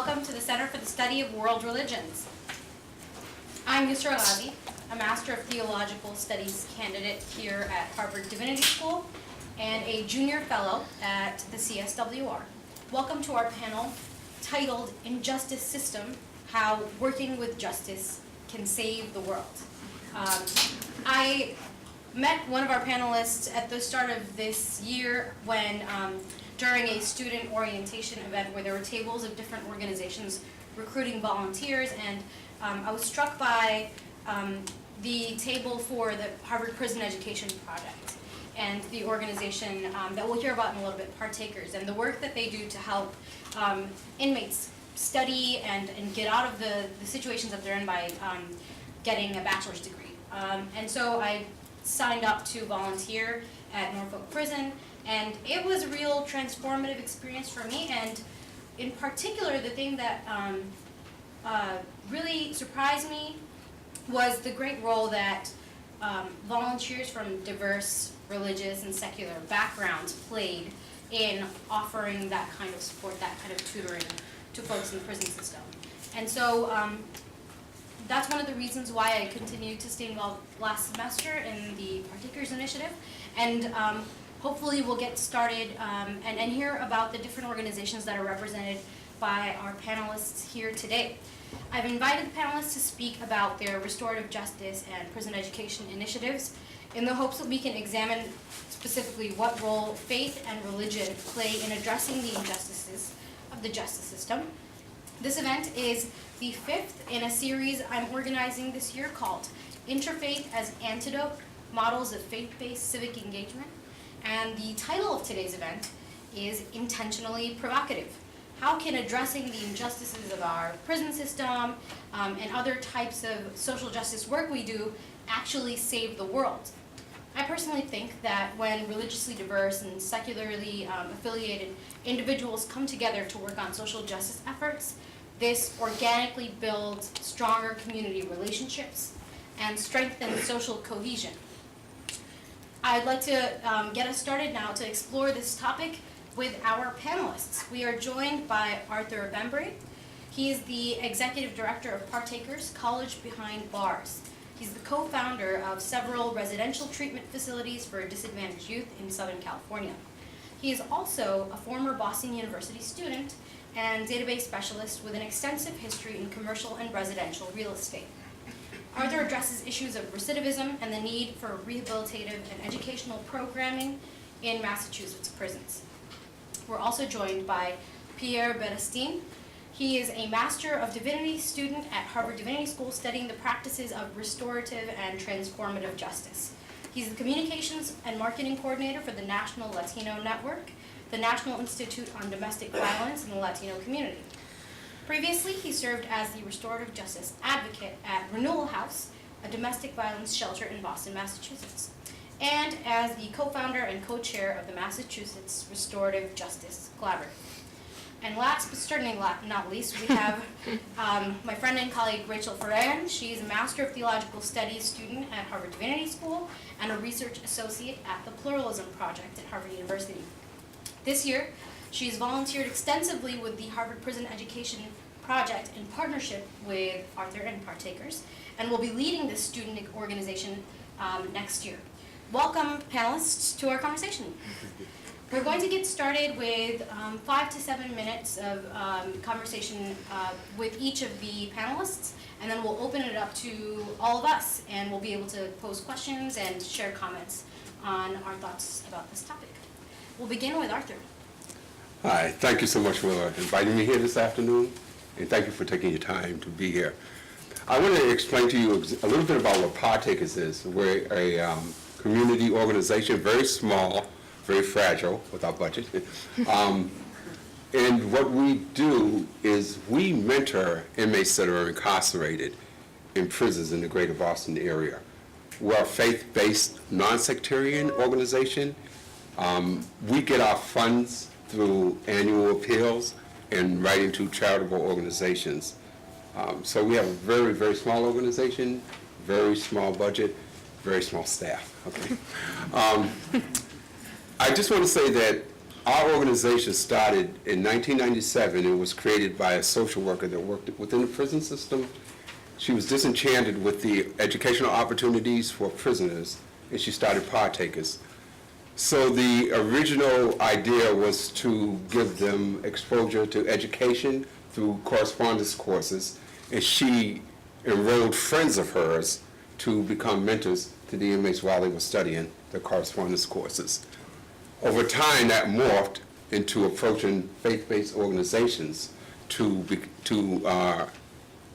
welcome to the Center for the Study of World Religions. I'm Yusra Ghazi, a Master of Theological Studies candidate here at Harvard Divinity School and a junior fellow at the CSWR. Welcome to our panel titled Injustice System, How Working with Justice Can Save the World. I met one of our panelists at the start of this year when during a student orientation event where there were tables of different organizations recruiting volunteers, and I was struck by the table for the Harvard Prison Education Project and the organization that we'll hear about in a little bit, Partakers, and the work that they do to help inmates study and get out of the situations that they're in by getting a bachelor's degree. And so I signed up to volunteer at Norfolk Prison, and it was a real transformative experience for me. And in particular, the thing that really surprised me was the great role that volunteers from diverse religious and secular backgrounds played in offering that kind of support, that kind of tutoring to folks in the prison system. And so that's one of the reasons why I continued to stay involved last semester in the Partakers initiative. And hopefully we'll get started and hear about the different organizations that are represented by our panelists here today. I've invited the panelists to speak about their restorative justice and prison education initiatives in the hopes that we can examine specifically what role faith and religion play in addressing the injustices of the justice system. This event is the fifth in a series I'm organizing this year called Interfaith as Antidote, Models of Faith-Based Civic Engagement. And the title of today's event is Intentionally Provocative. How can addressing the injustices of our prison system and other types of social justice work we do actually save the world? I personally think that when religiously diverse and secularly affiliated individuals come together to work on social justice efforts, this organically builds stronger community relationships and strengthens social cohesion. I'd like to get us started now to explore this topic with our panelists. We are joined by Arthur Bembury. He is the Executive Director of Partakers, College Behind Bars. He's the co-founder of several residential treatment facilities for disadvantaged youth in Southern California. He is also a former Boston University student and database specialist with an extensive history in commercial and residential real estate. Arthur addresses issues of recidivism and the need for rehabilitative and educational programming in Massachusetts prisons. We're also joined by Pierre Barastain. He is a Master of Divinity student at Harvard Divinity School studying the practices of restorative and transformative justice. He's the Communications and Marketing Coordinator for the National Latino Network, the National Institute on Domestic Violence in the Latino Community. Previously, he served as the Restorative Justice Advocate at Renewal House, a domestic violence shelter in Boston, Massachusetts, and as the co-founder and co-chair of the Massachusetts Restorative Justice Collaborative. And last but certainly not least, we have my friend and colleague Rachel Foran. She's a Master of Theological Studies student at Harvard Divinity School and a research associate at the Pluralism Project at Harvard University. This year, she's volunteered extensively with the Harvard Prison Education Project in partnership with Arthur and Partakers, and will be leading this student organization next year. Welcome, panelists, to our conversation. We're going to get started with 5 to 7 minutes of conversation with each of the panelists, and then we'll open it up to all of us, and we'll be able to pose questions and share comments on our thoughts about this topic. We'll begin with Arthur. Hi, thank you so much for inviting me here this afternoon, and thank you for taking your time to be here. I want to explain to you a little bit about what Partakers is. We're a community organization, very small, very fragile with our budget. And what we do is we mentor inmates that are incarcerated in prisons in the greater Boston area. We're a faith-based, non-sectarian organization. We get our funds through annual appeals and writing to charitable organizations. So we have a very, very small organization, very small budget, very small staff. Okay. I just want to say that our organization started in 1997 and was created by a social worker that worked within the prison system. She was disenchanted with the educational opportunities for prisoners, and she started Partakers. So the original idea was to give them exposure to education through correspondence courses, and she enrolled friends of hers to become mentors to the inmates while they were studying the correspondence courses. Over time, that morphed into approaching faith-based organizations to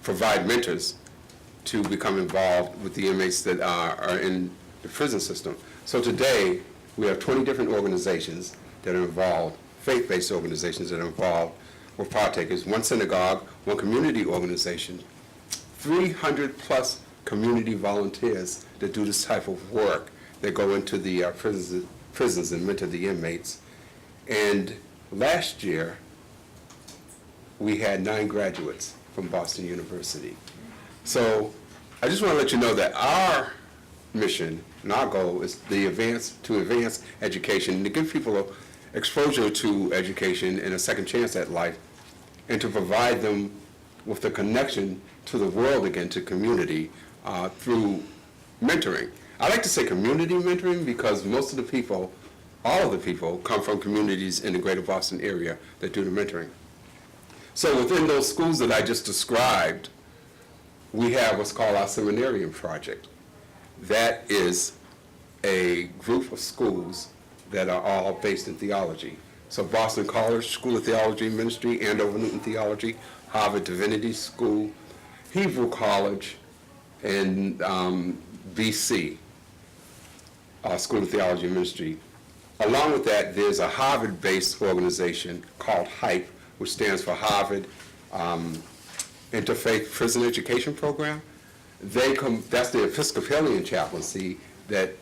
provide mentors to become involved with the inmates that are in the prison system. So today, we have 20 different organizations that are involved, faith-based organizations that are involved with Partakers, one synagogue, one community organization, 300 plus community volunteers that do this type of work. They go into the prisons and mentor the inmates. And last year, we had 9 graduates from Boston University. So I just want to let you know that our mission and our goal is to advance education and to give people exposure to education and a second chance at life, and to provide them with the connection to the world again, to community, through mentoring. I like to say community mentoring because most of the people, all of the people, come from communities in the greater Boston area that do the mentoring. So within those schools that I just described, we have what's called our Seminarium Project. That is a group of schools that are all based in theology. So Boston College School of Theology and Ministry, Andover Newton Theology, Harvard Divinity School, Hebrew College, and BC School of Theology and Ministry. Along with that, there's a Harvard-based organization called HYPE, which stands for Harvard Interfaith Prison Education Program. That's the Episcopalian chaplaincy that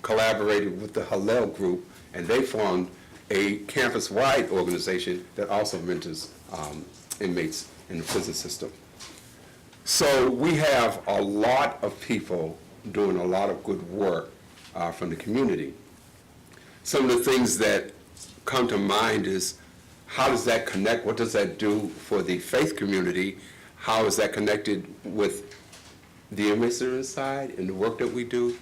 collaborated with the Hillel group, and they formed a campus-wide organization that also mentors inmates in the prison system. So we have a lot of people doing a lot of good work from the community. Some of the things that come to mind is, how does that connect? What does that do for the faith community? How is that connected with the inmates that are inside and the work that we do?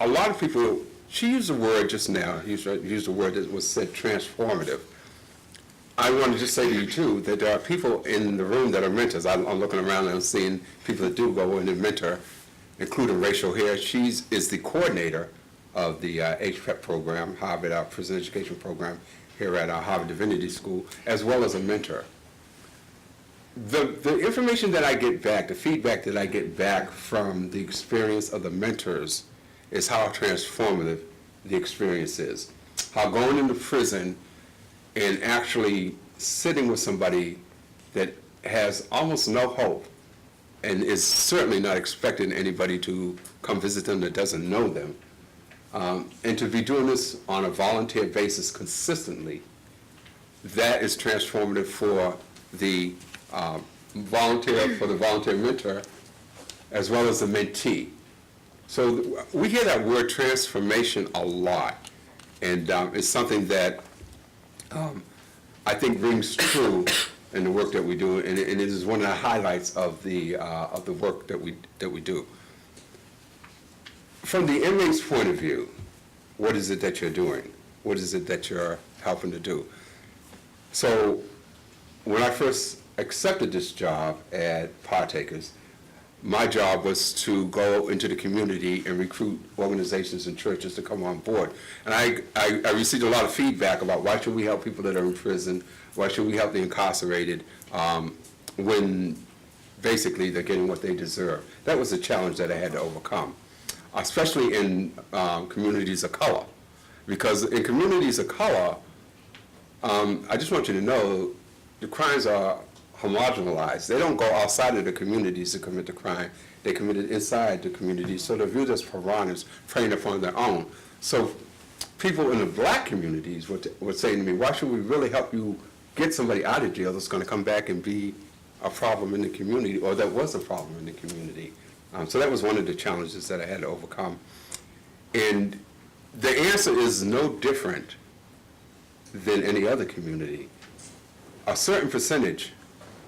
A lot of people, she used a word just now, used a word that was said, transformative. I want to just say to you too, that there are people in the room that are mentors. I'm looking around and I'm seeing people that do go in and mentor, including Rachel here. She is the coordinator of the HPEP program, Harvard Prison Education Program, here at our Harvard Divinity School, as well as a mentor. The information that I get back, the feedback that I get back from the experience of the mentors is how transformative the experience is. How going into prison and actually sitting with somebody that has almost no hope and is certainly not expecting anybody to come visit them that doesn't know them, and to be doing this on a volunteer basis consistently, that is transformative for the volunteer mentor, as well as the mentee. So we hear that word transformation a lot, and it's something that I think rings true in the work that we do, and it is one of the highlights of the work that we do. From the inmate's point of view, what is it that you're doing? What is it that you're helping to do? So when I first accepted this job at Partakers, my job was to go into the community and recruit organizations and churches to come on board. And I received a lot of feedback about why should we help people that are in prison, why should we help the incarcerated when basically they're getting what they deserve. That was a challenge that I had to overcome, especially in communities of color. Because in communities of color, I just want you to know, the crimes are homogenized. They don't go outside of the communities to commit the crime. They commit it inside the communities, so they're viewed as piranhas, preying upon their own. So people in the black communities were saying to me, why should we really help you get somebody out of jail that's going to come back and be a problem in the community, or that was a problem in the community? So that was one of the challenges that I had to overcome. And the answer is no different than any other community. A certain percentage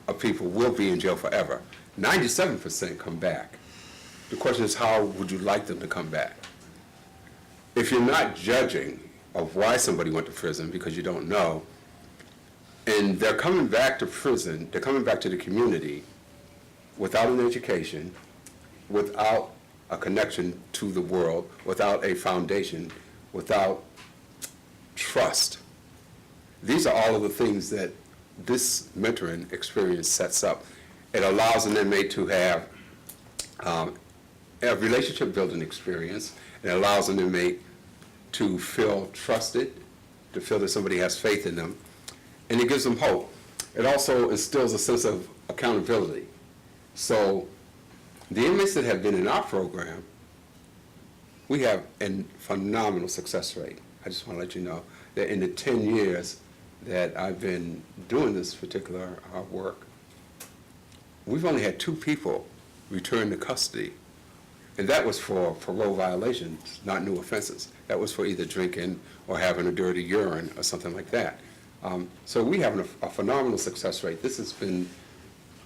of people will be in jail forever. 97% come back. The question is, how would you like them to come back? If you're not judging of why somebody went to prison because you don't know, and they're coming back to prison, they're coming back to the community without an education, without a connection to the world, without a foundation, without trust. These are all of the things that this mentoring experience sets up. It allows an inmate to have a relationship building experience. It allows an inmate to feel trusted, to feel that somebody has faith in them, and it gives them hope. It also instills a sense of accountability. So the inmates that have been in our program, we have a phenomenal success rate. I just want to let you know that in the 10 years that I've been doing this particular work, we've only had 2 people return to custody. And that was for parole violations, not new offenses. That was for either drinking or having a dirty urine or something like that. So we have a phenomenal success rate. This has been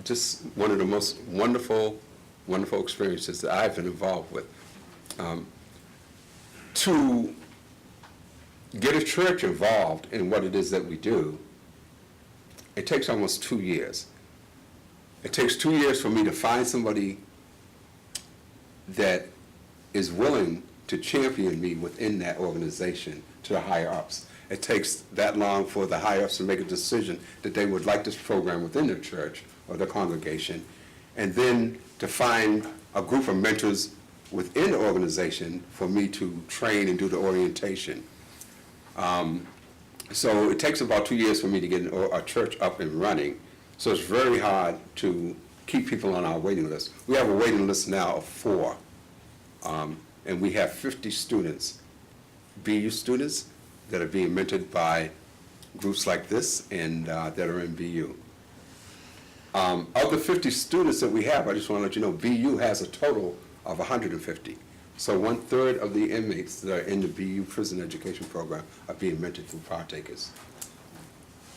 just one of the most wonderful experiences that I've been involved with. To get a church involved in what it is that we do, it takes almost 2 years. It takes 2 years for me to find somebody that is willing to champion me within that organization to the higher ups. It takes that long for the higher ups to make a decision that they would like this program within their church or their congregation, and then to find a group of mentors within the organization for me to train and do the orientation. So it takes about 2 years for me to get a church up and running. So it's very hard to keep people on our waiting list. We have a waiting list now of 4, and we have 50 students, BU students, that are being mentored by groups like this and that are in BU. Of the 50 students that we have, I just want to let you know, BU has a total of 150. So 1/3 of the inmates that are in the BU prison education program are being mentored through Partakers.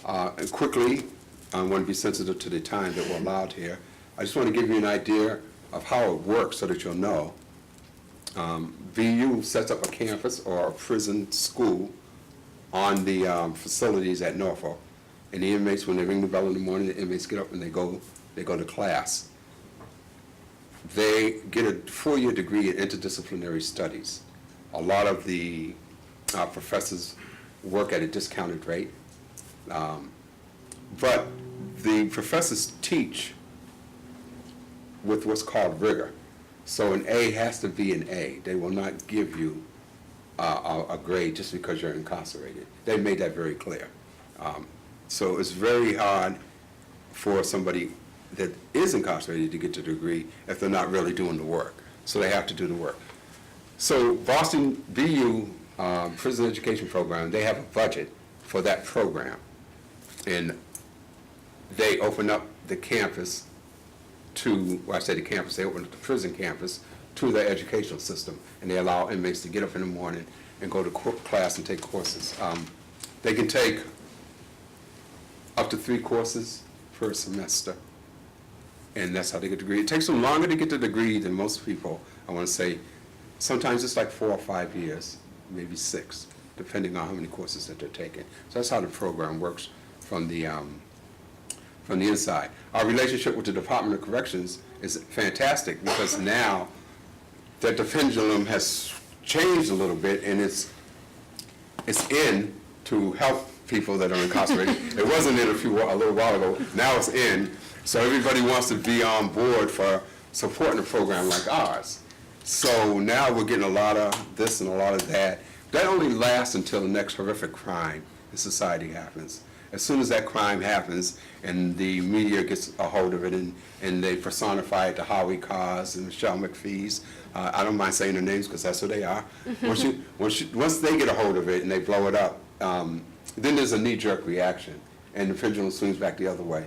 And quickly, I want to be sensitive to the time that we're allowed here. I just want to give you an idea of how it works so that you'll know. BU sets up a campus or a prison school on the facilities at Norfolk. And the inmates, when they ring the bell in the morning, the inmates get up and they go to class. They get a 4-year degree in interdisciplinary studies. A lot of the professors work at a discounted rate. But the professors teach with what's called rigor. So an A has to be an A. They will not give you a grade just because you're incarcerated. They made that very clear. So it's very hard for somebody that is incarcerated to get to the degree if they're not really doing the work. So they have to do the work. So Boston BU Prison Education Program, they have a budget for that program. And they open up the campus to, well, I say the campus, they open up the prison campus to their educational system. And they allow inmates to get up in the morning and go to class and take courses. They can take up to 3 courses per semester. And that's how they get a degree. It takes them longer to get the degree than most people. I want to say sometimes it's like 4 or 5 years, maybe 6, depending on how many courses that they're taking. So that's how the program works from the inside. Our relationship with the Department of Corrections is fantastic because now that the pendulum has changed a little bit and it's in to help people that are incarcerated. It wasn't in a little while ago. Now it's in. So everybody wants to be on board for supporting a program like ours. So now we're getting a lot of this and a lot of that. That only lasts until the next horrific crime in society happens. As soon as that crime happens and the media gets a hold of it and they personify it to Howie Carr's and Michelle McPhee's, I don't mind saying their names because that's who they are. Once they get a hold of it and they blow it up, then there's a knee-jerk reaction and the pendulum swings back the other way.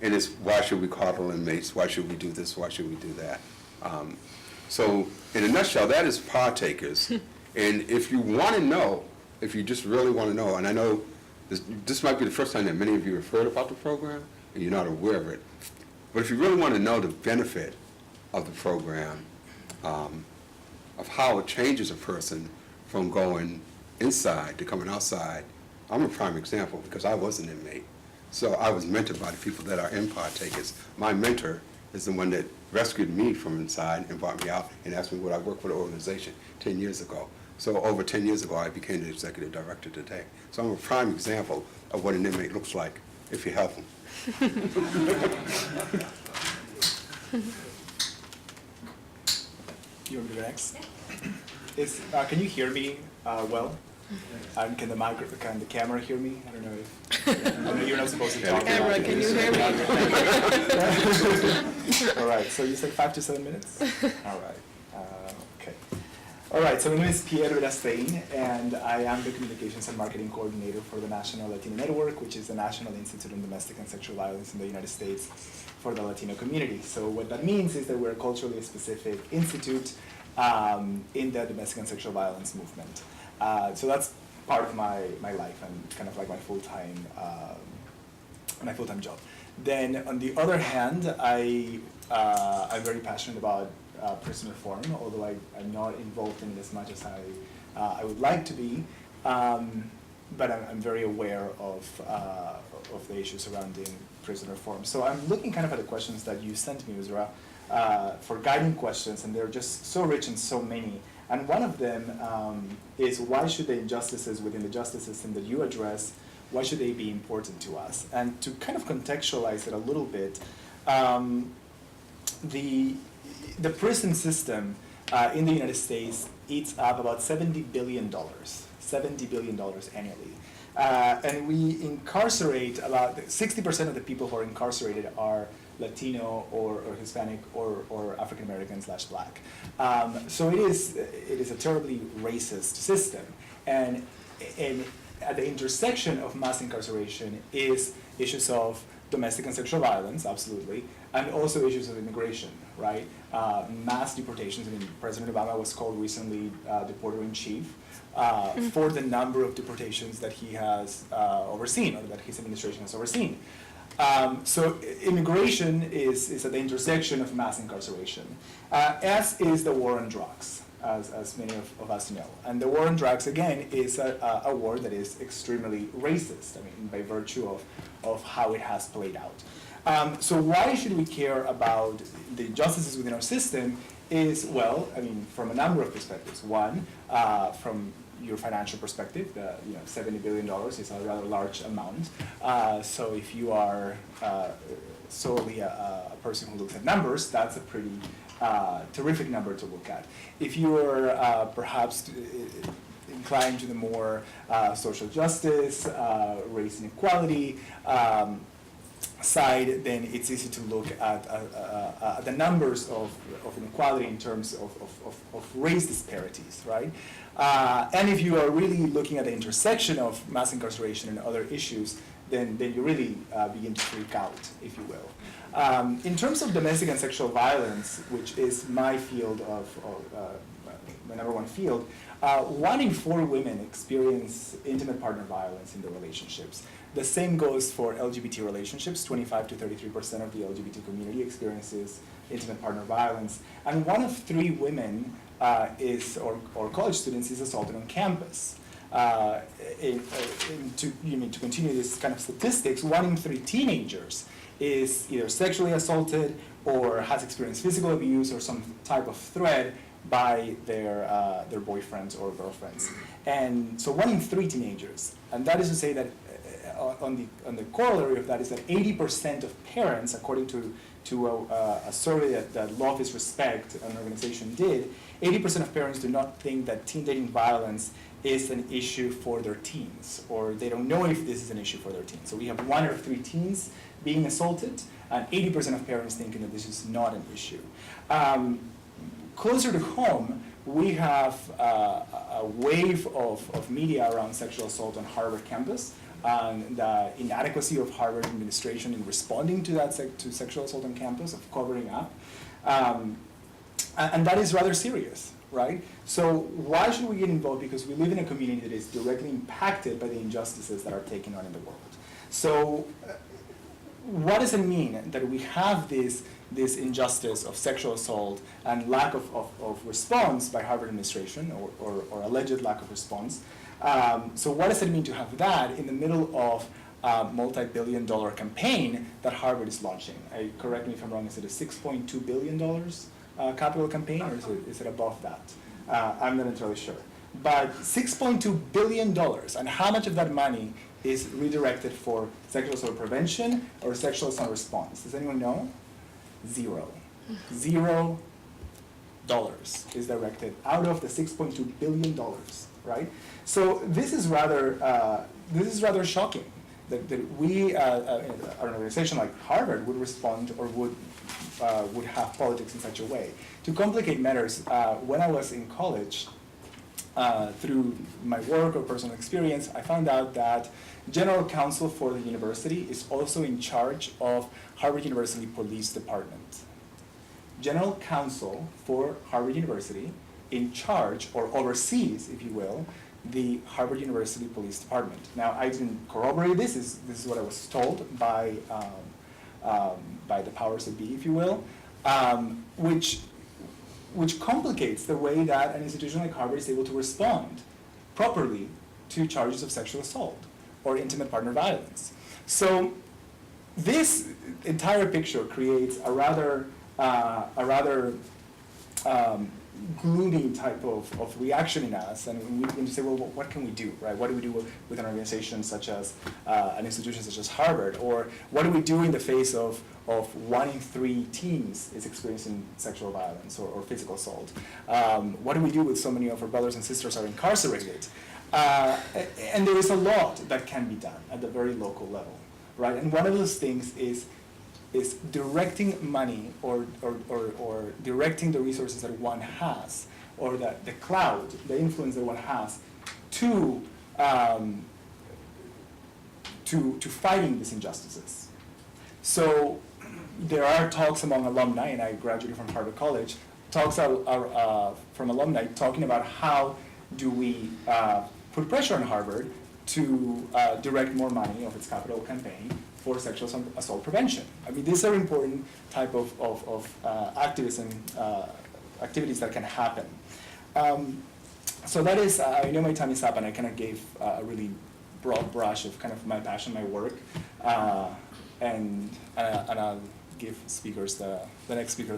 And it's, why should we coddle inmates? Why should we do this? Why should we do that? So in a nutshell, that is Partakers. And if you want to know, if you just really want to know, and I know This might be the first time that many of you have heard about the program, and you're not aware of it. But if you really want to know the benefit of the program, of how it changes a person from going inside to coming outside, I'm a prime example because I was an inmate. So I was mentored by the people that are in Partakers. My mentor is the one that rescued me from inside and brought me out and asked me would I work for the organization 10 years ago. So over 10 years ago, I became the executive director today. So I'm a prime example of what an inmate looks like if you help them. You want me to go next? Can you hear me well? And can the camera hear me? I don't know if I know you're not supposed to talk. Camera, can you hear me? All right. So you said 5 to 7 minutes. All right. Okay. All right. So my name is Pierre Barastain, and I am the communications and marketing coordinator for the National Latino Network, which is the National Institute on Domestic and Sexual Violence in the United States for the Latino community. So what that means is that we're a culturally specific institute in the domestic and sexual violence movement. So that's part of my life and kind of like my full-time job. Then on the other hand, I'm very passionate about prison reform, although I'm not involved in it as much as I would like to be. But I'm very aware of the issues surrounding prison reform. So I'm looking kind of at the questions that you sent me, Uzra, for guiding questions, and they're just so rich and so many. And one of them is why should the injustices within the justice system that you address, why should they be important to us? And to kind of contextualize it a little bit, the prison system in the United States eats up about $70 billion annually. And we incarcerate about 60% of the people who are incarcerated are Latino or Hispanic or African American / Black. So it is a terribly racist system. And at the intersection of mass incarceration is issues of domestic and sexual violence, absolutely, and also issues of immigration, right? Mass deportations. I mean, President Obama was called recently deporter-in-chief for the number of deportations that he has overseen, or that his administration has overseen. So immigration is at the intersection of mass incarceration, as is the war on drugs, as many of us know. And the war on drugs, again, is a war that is extremely racist, I mean, by virtue of how it has played out. So why should we care about the injustices within our system is, well, I mean, from a number of perspectives. One, from your financial perspective, $70 billion is a rather large amount. So if you are solely a person who looks at numbers, that's a pretty terrific number to look at. If you are perhaps inclined to the more social justice, race inequality side, then it's easy to look at the numbers of inequality in terms of race disparities, right? And if you are really looking at the intersection of mass incarceration and other issues, then you really begin to freak out, if you will. In terms of domestic and sexual violence, which is my field my number one field, 1 in 4 women experience intimate partner violence in their relationships. The same goes for LGBT relationships. 25 to 33% of the LGBT community experiences intimate partner violence. And 1 of 3 women or college students is assaulted on campus. To continue this kind of statistics, 1 in 3 teenagers is either sexually assaulted or has experienced physical abuse or some type of threat by their boyfriends or girlfriends. And so 1 in 3 teenagers. And that is to say that on the corollary of that is that 80% of parents, according to a survey that Love is Respect, an organization, did, 80% of parents do not think that teen dating violence is an issue for their teens, or they don't know if this is an issue for their teens. So we have 1 out of 3 teens being assaulted, and 80% of parents thinking that this is not an issue. Closer to home, we have a wave of media around sexual assault on Harvard campus, and the inadequacy of Harvard administration in responding to that to sexual assault on campus, of covering up. And that is rather serious, right? So why should we get involved? Because we live in a community that is directly impacted by the injustices that are taking on in the world. So what does it mean that we have this injustice of sexual assault and lack of response by Harvard administration, or alleged lack of response? So what does it mean to have that in the middle of a multi-billion-dollar campaign that Harvard is launching? Correct me if I'm wrong, is it a $6.2 billion capital campaign, or is it above that? I'm not entirely sure. But $6.2 billion, and how much of that money is redirected for sexual assault prevention or sexual assault response? Does anyone know? $0. $0 is directed out of the $6.2 billion, right? So this is rather shocking that we, an organization like Harvard, would respond or would have politics in such a way. To complicate matters, when I was in college, through my work or personal experience, I found out that general counsel for the university is also in charge of Harvard University Police Department. General counsel for Harvard University in charge, or oversees, if you will, the Harvard University Police Department. Now, I didn't corroborate this. This is what I was told by the powers that be, if you will, which complicates the way that an institution like Harvard is able to respond properly to charges of sexual assault or intimate partner violence. So this entire picture creates a rather gloomy type of reaction in us, and we begin to say, well, what can we do, right? What do we do with an organization such as, an institution such as Harvard? Or what do we do in the face of 1 in 3 teens is experiencing sexual violence or physical assault? What do we do with so many of our brothers and sisters are incarcerated? And there is a lot that can be done at the very local level, right? And one of those things is directing money or directing the resources that one has, or the clout, the influence that one has, to fighting these injustices. So there are talks among alumni, and I graduated from Harvard College, talks are from alumni talking about how do we put pressure on Harvard to direct more money of its capital campaign for sexual assault prevention. I mean, these are important type of activism activities that can happen. So that is, I know my time is up, and I kind of gave a really broad brush of kind of my passion, my work, and I'll give speakers the next speaker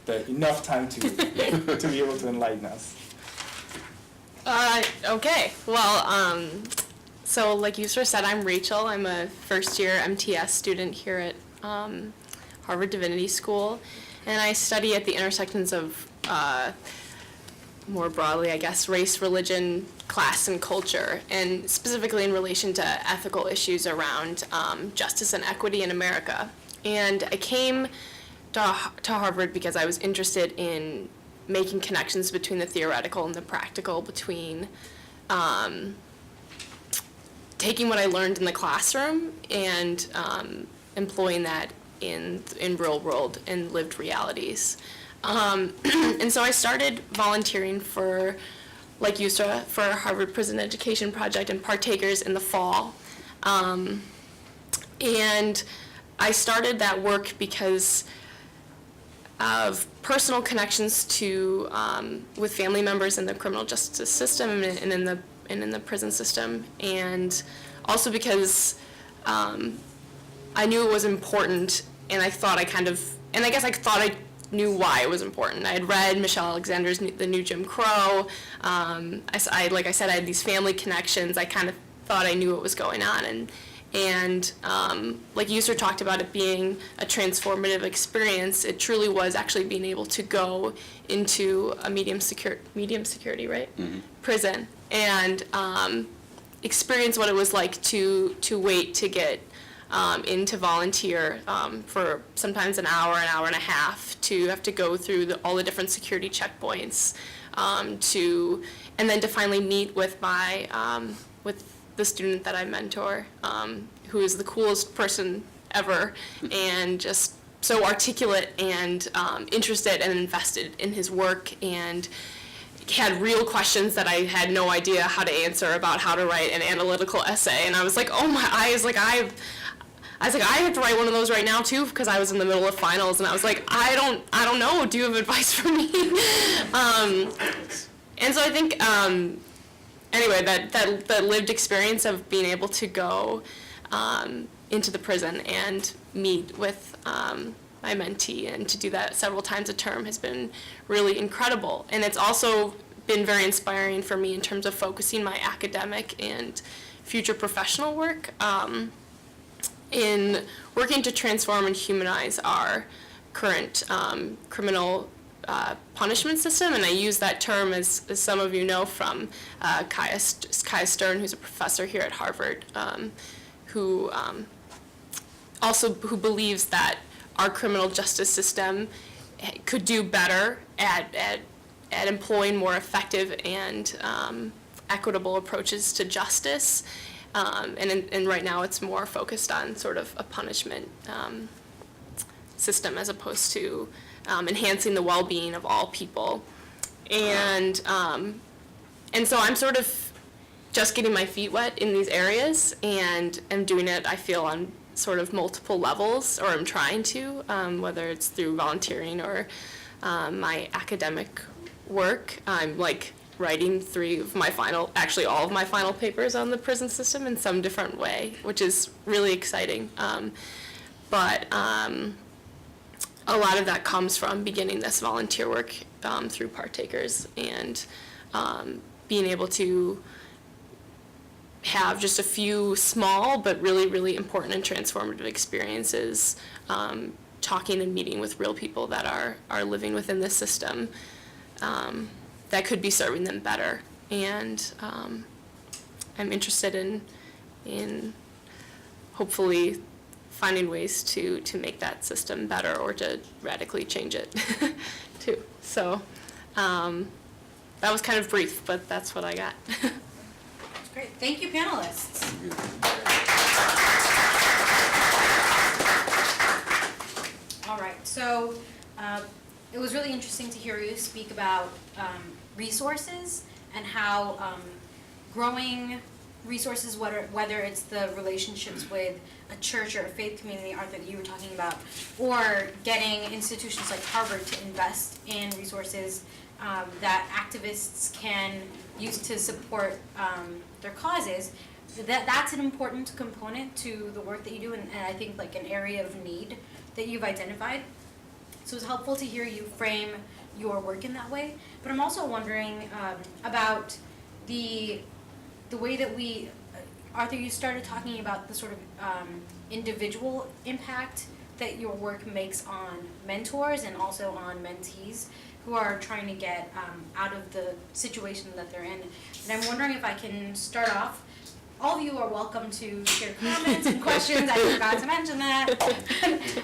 the enough time to to be able to enlighten us. Okay, well, so like you sort of said, I'm Rachel. I'm a first-year MTS student here at Harvard Divinity School, and I study at the intersections of, more broadly, I guess, race, religion, class, and culture, and specifically in relation to ethical issues around justice and equity in America. And I came to Harvard because I was interested in making connections between the theoretical and the practical, between taking what I learned in the classroom and employing that in real world and lived realities. And so I started volunteering for, like Yusra, for Harvard Prison Education Project and Partakers in the fall. And I started that work because of personal connections to with family members in the criminal justice system and in the prison system, and also because I knew it was important, and I thought I knew why it was important. I had read Michelle Alexander's The New Jim Crow. Like I said, I had these family connections. I kind of thought I knew what was going on, and like Yusra talked about it being a transformative experience, it truly was actually being able to go into a medium security, right? Mm-hmm. Prison, and experience what it was like to wait to get in to volunteer for sometimes an hour and a half, to have to go through all the different security checkpoints, and then to finally meet with with the student that I mentor, who is the coolest person ever, and just so articulate and interested and invested in his work, and had real questions that I had no idea how to answer about how to write an analytical essay. And I was like, oh my, I was like, I have to write one of those right now too, because I was in the middle of finals, and I was like, I don't know, do you have advice for me? And so I think, anyway, that lived experience of being able to go into the prison and meet with my mentee, and to do that several times a term has been really incredible. And it's also been very inspiring for me in terms of focusing my academic and future professional work in working to transform and humanize our current criminal punishment system. And I use that term, as some of you know, from Kaya Stern, who's a professor here at Harvard, who believes that our criminal justice system could do better at employing more effective and equitable approaches to justice. And right now it's more focused on sort of a punishment system as opposed to enhancing the well-being of all people. And so I'm sort of just getting my feet wet in these areas, and am doing it, I feel, on sort of multiple levels, or I'm trying to, whether it's through volunteering or my academic work. I'm like writing all of my final papers on the prison system in some different way, which is really exciting. But a lot of that comes from beginning this volunteer work through Partakers, and being able to have just a few small but really, really important and transformative experiences, talking and meeting with real people that are living within this system, that could be serving them better. And I'm interested in hopefully finding ways to make that system better, or to radically change it too. So that was kind of brief, but that's what I got. Great, thank you, panelists. All right, so it was really interesting to hear you speak about resources, and how growing resources, whether it's the relationships with a church or a faith community, Arthur, that you were talking about, or getting institutions like Harvard to invest in resources that activists can use to support their causes, that's an important component to the work that you do, and I think like an area of need that you've identified. So it's helpful to hear you frame your work in that way. But I'm also wondering about the way that Arthur, you started talking about the sort of individual impact that your work makes on mentors and also on mentees who are trying to get out of the situation that they're in. And I'm wondering if I can start off. All of you are welcome to share comments and questions. I forgot to mention that.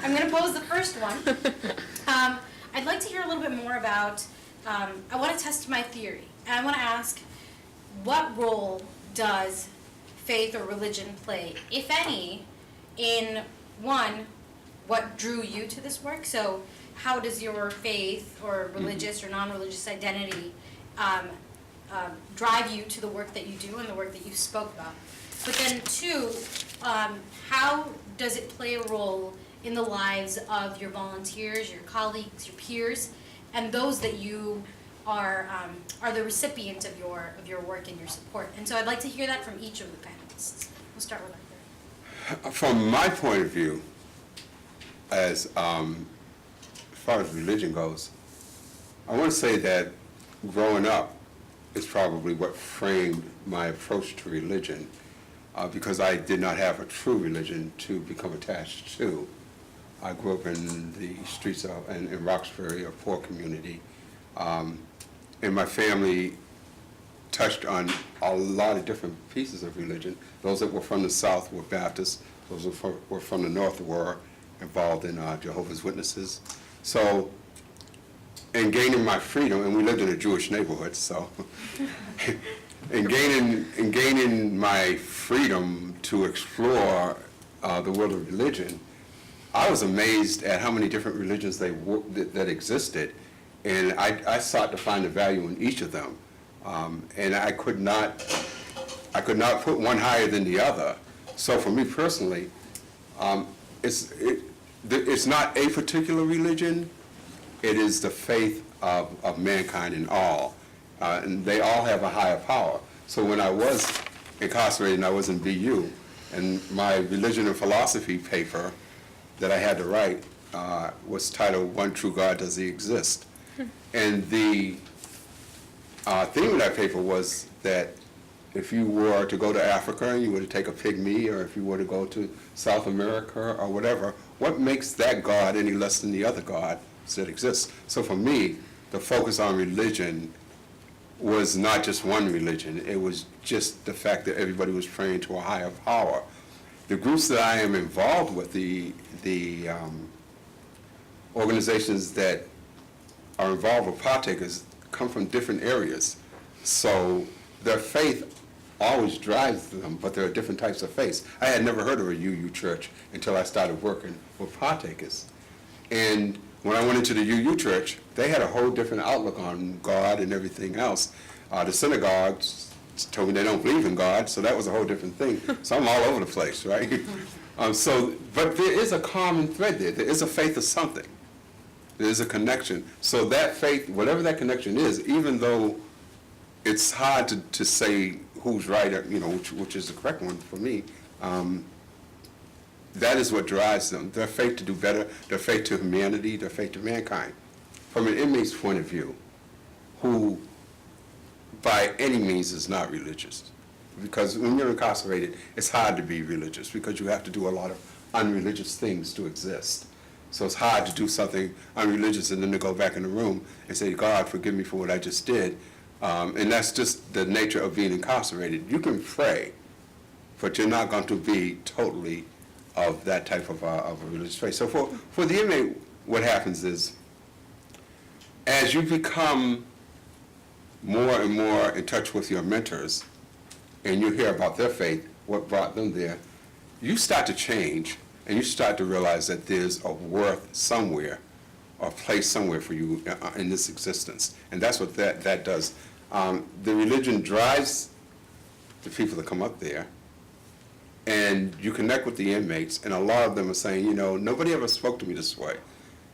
I'm going to pose the first one. I'd like to hear a little bit more about, I want to test my theory. And I want to ask, what role does faith or religion play, if any, in, one, what drew you to this work? So how does your faith or religious or non-religious identity drive you to the work that you do and the work that you spoke about? But then two, how does it play a role in the lives of your volunteers, your colleagues, your peers, and those that you are the recipient of your work and your support? And so I'd like to hear that from each of the panelists. We'll start with Arthur. From my point of view, as far as religion goes, I want to say that growing up is probably what framed my approach to religion, because I did not have a true religion to become attached to. I grew up in the streets in Roxbury, a poor community, and my family touched on a lot of different pieces of religion. Those that were from the South were Baptists. Those that were from the North were involved in Jehovah's Witnesses. So, in gaining my freedom, and we lived in a Jewish neighborhood, so, in gaining my freedom to explore the world of religion, I was amazed at how many different religions that existed, and I sought to find the value in each of them, and I could not put one higher than the other. So for me personally, it's not a particular religion, it is the faith of mankind in all, and they all have a higher power. So when I was incarcerated and I was in BU, and my religion and philosophy paper that I had to write was titled "One True God, Does He Exist?" And the theme of that paper was that if you were to go to Africa and you were to take a pygmy, or if you were to go to South America or whatever, what makes that God any less than the other gods that exist? So for me, the focus on religion was not just one religion. It was just the fact that everybody was praying to a higher power. The groups that I am involved with, the organizations that are involved with partakers, come from different areas. So their faith always drives them, but there are different types of faith. I had never heard of a UU church until I started working with partakers. And when I went into the UU church, they had a whole different outlook on God and everything else. The synagogues told me they don't believe in God, so that was a whole different thing. So I'm all over the place, right? But there is a common thread there. There is a faith of something. There is a connection. So that faith, whatever that connection is, even though it's hard to say who's right, or, which is the correct one for me, that is what drives them. Their faith to do better, their faith to humanity, their faith to mankind. From an inmate's point of view, who by any means is not religious. Because when you're incarcerated, it's hard to be religious because you have to do a lot of unreligious things to exist. So it's hard to do something unreligious and then to go back in the room and say, God, forgive me for what I just did. And that's just the nature of being incarcerated. You can pray, but you're not going to be totally of that type of a religious faith. So for the inmate, what happens is, as you become more and more in touch with your mentors, and you hear about their faith, what brought them there, you start to change, and you start to realize that there's a worth somewhere, or a place somewhere for you in this existence. And that's what that does. The religion drives the people that come up there, and you connect with the inmates, and a lot of them are saying, nobody ever spoke to me this way.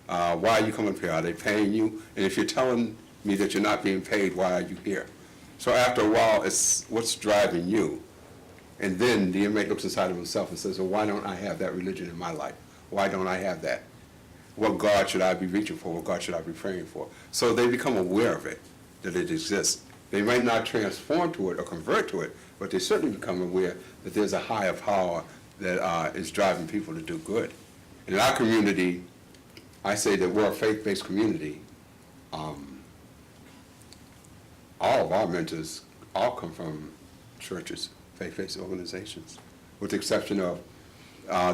Why are you coming up here? Are they paying you? And if you're telling me that you're not being paid, why are you here? So after a while, it's what's driving you. And then the inmate looks inside of himself and says, well, why don't I have that religion in my life? Why don't I have that? What God should I be reaching for? What God should I be praying for? So they become aware of it, that it exists. They might not transform to it or convert to it, but they certainly become aware that there's a higher power that is driving people to do good. And in our community, I say that we're a faith-based community. All of our mentors all come from churches, faith-based organizations, with the exception of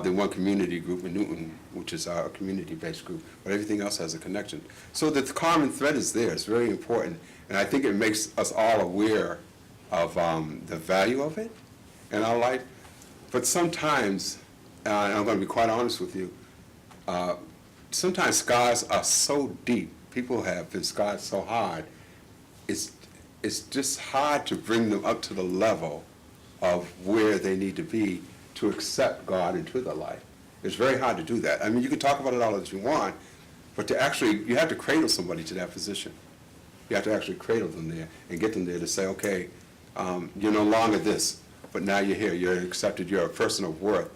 the one community group in Newton, which is a community-based group, but everything else has a connection. So the common thread is there. It's very important, and I think it makes us all aware of the value of it in our life. But sometimes, and I'm going to be quite honest with you, sometimes scars are so deep, people have been scarred so hard, it's just hard to bring them up to the level of where they need to be to accept God into their life. It's very hard to do that. I mean, you can talk about it all that you want, but to actually, you have to cradle somebody to that position. You have to actually cradle them there and get them there to say, okay, you're no longer this, but now you're here, you're accepted, you're a person of worth,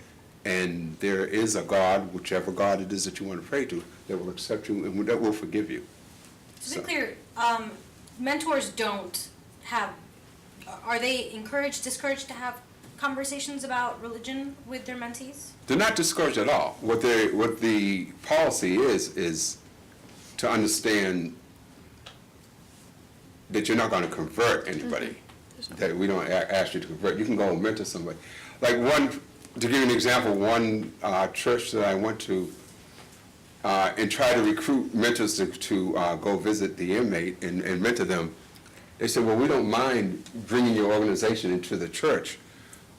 and there is a God, whichever God it is that you want to pray to, that will accept you and that will forgive you. To be clear, mentors don't have, are they encouraged, discouraged to have conversations about religion with their mentees? They're not discouraged at all. What the policy is to understand that you're not going to convert anybody. Mm-hmm. That we don't ask you to convert. You can go and mentor somebody. Like to give you an example, one church that I went to and try to recruit mentors to go visit the inmate and mentor them, they said, well, we don't mind bringing your organization into the church,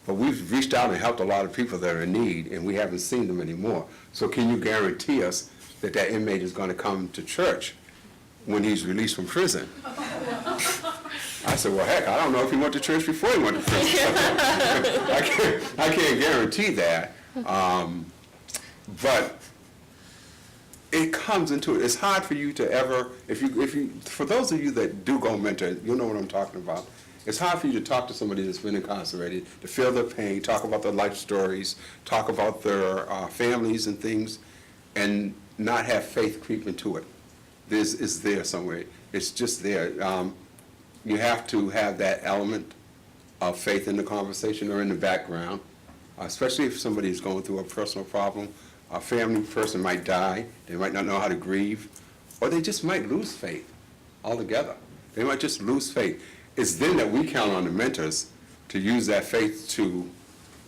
but we've reached out and helped a lot of people that are in need, and we haven't seen them anymore. So can you guarantee us that that inmate is going to come to church when he's released from prison? I said, well, heck, I don't know if he went to church before he went to prison. I can't guarantee that. But it comes into it. It's hard for you to ever, for those of you that do go mentor, you'll know what I'm talking about. It's hard for you to talk to somebody that's been incarcerated, to feel their pain, talk about their life stories, talk about their families and things, and not have faith creep into it. It's there somewhere. It's just there. You have to have that element of faith in the conversation or in the background, especially if somebody is going through a personal problem. A family person might die, they might not know how to grieve, or they just might lose faith altogether. They might just lose faith. It's then that we count on the mentors to use that faith to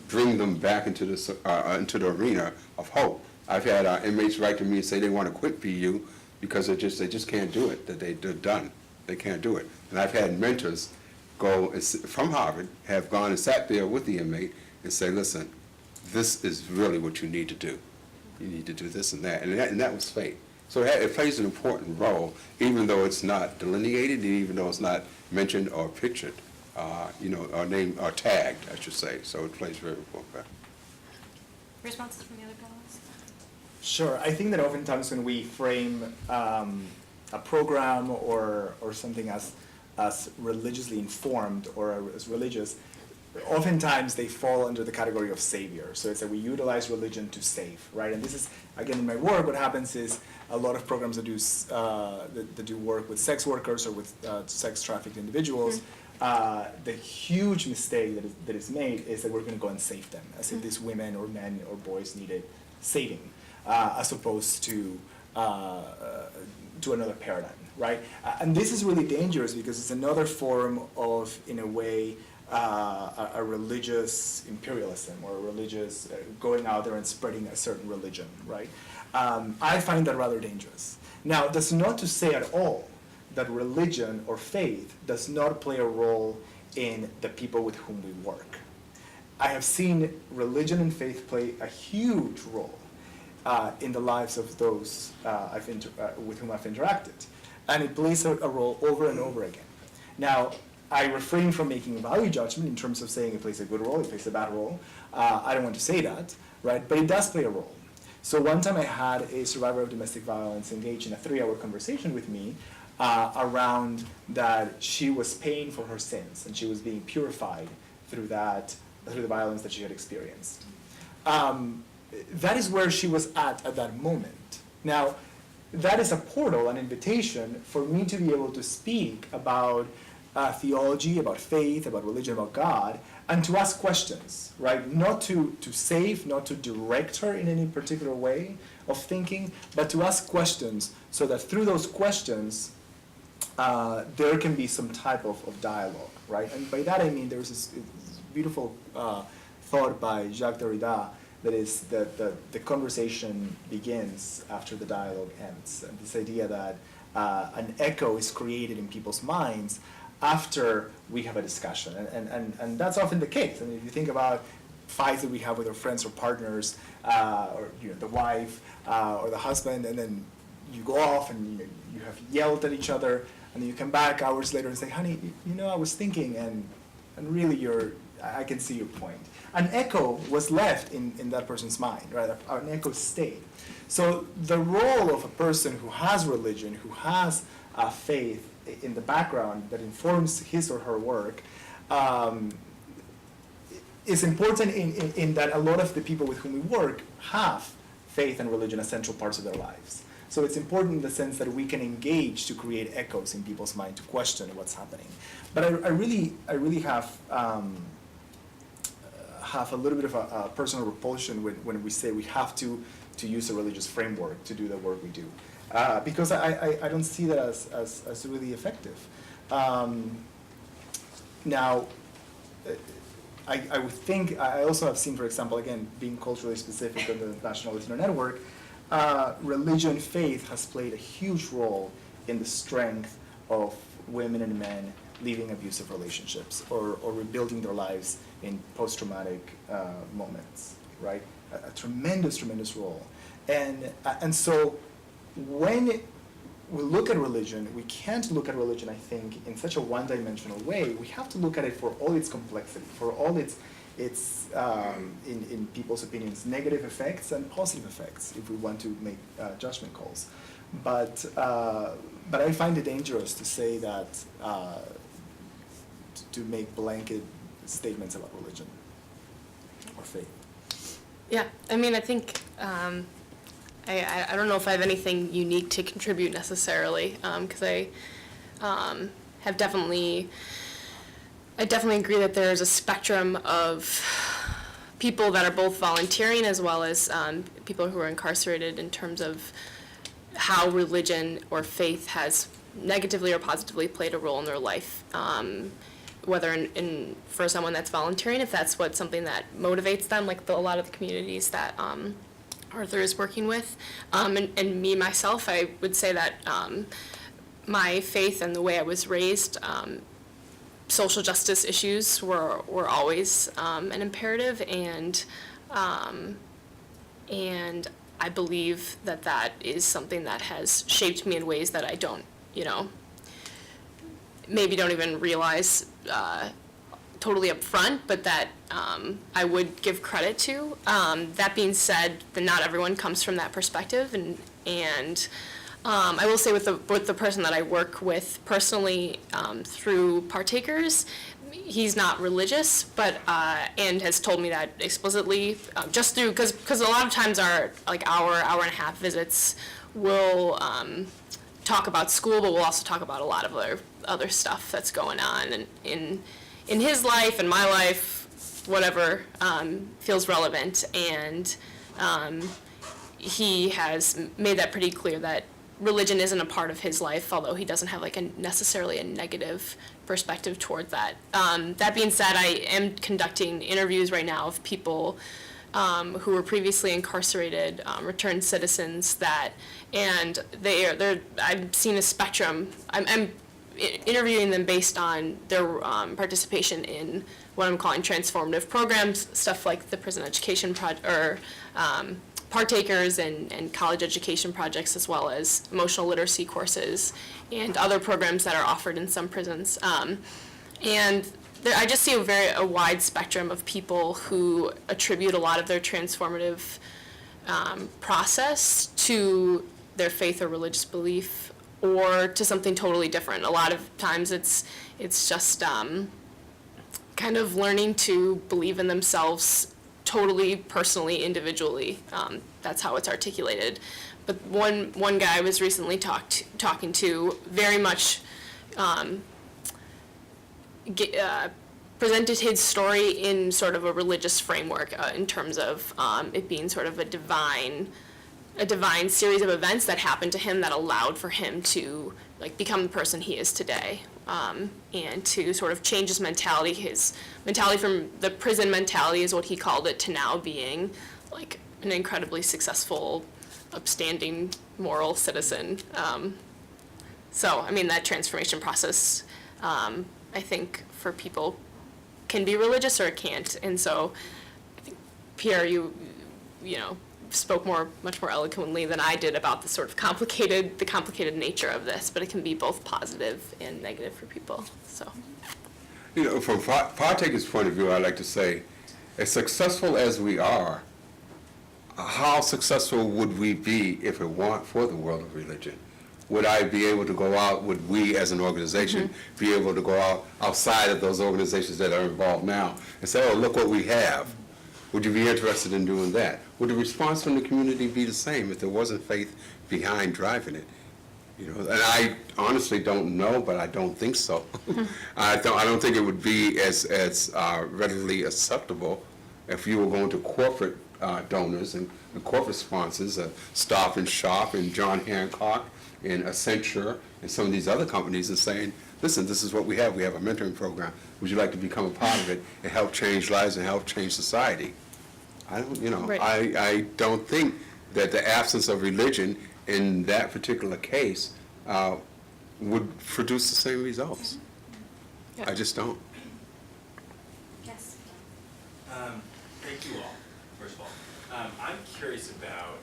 bring them back into the arena of hope. I've had inmates write to me and say they want to quit PU because they just can't do it, that they're done. They can't do it. And I've had mentors go from Harvard, have gone and sat there with the inmate and say, listen, this is really what you need to do. You need to do this and that. And that was faith. So it plays an important role, even though it's not delineated, and even though it's not mentioned or pictured, or named or tagged, I should say. So it plays very important. Responses from the other panelists? Sure. I think that oftentimes when we frame a program or something as religiously informed or as religious, oftentimes they fall under the category of savior. So it's that we utilize religion to save, right? And this is, again, in my work, what happens is a lot of programs that do work with sex workers or with sex trafficked individuals, the huge mistake that is made is that we're going to go and save them, as if these women or men or boys needed saving, as opposed to another paradigm, right? And this is really dangerous because it's another form of, in a way, a religious imperialism or a religious going out there and spreading a certain religion, right? I find that rather dangerous. Now, that's not to say at all that religion or faith does not play a role in the people with whom we work. I have seen religion and faith play a huge role in the lives of those with whom I've interacted. And it plays a role over and over again. Now, I refrain from making a value judgment in terms of saying it plays a good role, it plays a bad role. I don't want to say that, right? But it does play a role. So one time I had a survivor of domestic violence engage in a 3-hour conversation with me around that she was paying for her sins and she was being purified through the violence that she had experienced. That is where she was at that moment. Now, that is a portal, an invitation for me to be able to speak about theology, about faith, about religion, about God, and to ask questions, right? Not to save, not to direct her in any particular way of thinking, but to ask questions so that through those questions, there can be some type of dialogue, right? And by that I mean there's this beautiful thought by Jacques Derrida that is that the conversation begins after the dialogue ends. And this idea that an echo is created in people's minds after we have a discussion. And that's often the case. I mean, if you think about fights that we have with our friends or partners, or the wife or the husband, and then you go off and you have yelled at each other, and then you come back hours later and say, honey, I was thinking, and really I can see your point. An echo was left in that person's mind, right? An echo stayed. So the role of a person who has religion, who has faith in the background that informs his or her work, is important in that a lot of the people with whom we work have faith and religion as central parts of their lives. So it's important in the sense that we can engage to create echoes in people's mind, to question what's happening. But I really have a little bit of a personal repulsion when we say we have to use a religious framework to do the work we do. Because I don't see that as really effective. Now, I would think, I also have seen, for example, again, being culturally specific on the National Latino Network, religion, faith has played a huge role in the strength of women and men leaving abusive relationships or rebuilding their lives in post-traumatic moments, right? A tremendous, tremendous role. And so when we look at religion, we can't look at religion, I think, in such a one-dimensional way. We have to look at it for all its complexity, for all its in people's opinions, negative effects and positive effects, if we want to make judgment calls. But I find it dangerous to say that, to make blanket statements about religion or faith. Yeah, I mean, I think, I don't know if I have anything unique to contribute necessarily, because I definitely agree that there is a spectrum of people that are both volunteering as well as people who are incarcerated in terms of how religion or faith has negatively or positively played a role in their life. Whether for someone that's volunteering, if that's something that motivates them, like a lot of the communities that Arthur is working with. And me, myself, I would say that my faith and the way I was raised, social justice issues were always an imperative, and I believe that is something that has shaped me in ways that I don't, maybe don't even realize totally up front, but that I would give credit to. That being said, not everyone comes from that perspective, and I will say with the person that I work with personally through Partakers, he's not religious, but and has told me that explicitly, just through because a lot of times our hour and a half visits will talk about school, but we'll also talk about a lot of other stuff that's going on in his life and my life, whatever feels relevant, and he has made that pretty clear that religion isn't a part of his life, although he doesn't have necessarily a negative perspective toward that. That being said, I am conducting interviews right now of people who were previously incarcerated, returned citizens and I've seen a spectrum. I'm interviewing them based on their participation in what I'm calling transformative programs, stuff like the Prison Education Project, or Partakers and college education projects, as well as emotional literacy courses and other programs that are offered in some prisons. And I just see a wide spectrum of people who attribute a lot of their transformative process to their faith or religious belief, or to something totally different. A lot of times it's just kind of learning to believe in themselves totally, personally, individually. That's how it's articulated. But one guy I was recently talking to very much presented his story in sort of a religious framework, in terms of it being sort of a divine series of events that happened to him that allowed for him to become the person he is today, and to sort of change his mentality. His mentality from the prison mentality is what he called it, to now being an incredibly successful, upstanding, moral citizen. So I mean, that transformation process, I think for people can be religious or it can't. And so I think Pierre, you spoke much more eloquently than I did about the sort of complicated nature of this, but it can be both positive and negative for people. So, from Partakers' point of view, I like to say, as successful as we are, how successful would we be if it weren't for the world of religion? Would I be able to go out, would we as an organization be able to go out outside of those organizations that are involved now and say, oh, look what we have? Would you be interested in doing that? Would the response from the community be the same if there wasn't faith behind driving it? And I honestly don't know, but I don't think so. I don't think it would be as readily acceptable if you were going to corporate donors and corporate sponsors, Stop and Shop and John Hancock and Accenture and some of these other companies, and saying, listen, this is what we have. We have a mentoring program. Would you like to become a part of it and help change lives and help change society? Right. I don't think that the absence of religion in that particular case would produce the same results. Yeah. I just don't. Yes. Thank you all, first of all. I'm curious about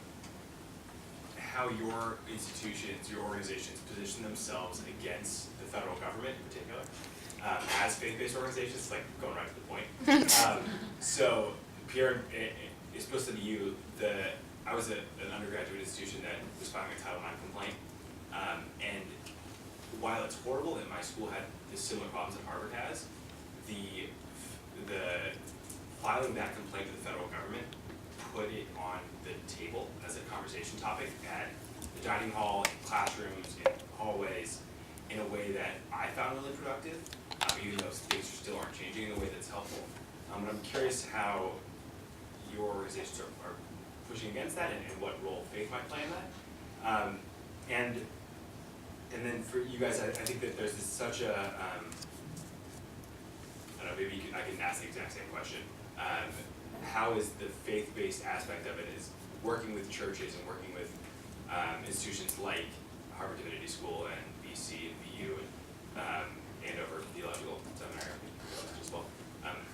how your institutions, your organizations position themselves against the federal government in particular, as faith-based organizations, like going right to the point. So, Pierre, it's supposed to be you. I was at an undergraduate institution that was filing a Title IX complaint, and while it's horrible that my school had the similar problems that Harvard has, the filing that complaint to the federal government put it on the table as a conversation topic at the dining hall, in classrooms, in hallways, in a way that I found really productive, even though things still aren't changing in a way that's helpful. And I'm curious how your organizations are pushing against that, and what role faith might play in that. And then for you guys, I think that there's such a, I don't know, maybe I can ask the exact same question. How is the faith-based aspect of it is working with churches and working with institutions like Harvard Divinity School and BC and BU and Andover Theological Seminary as well.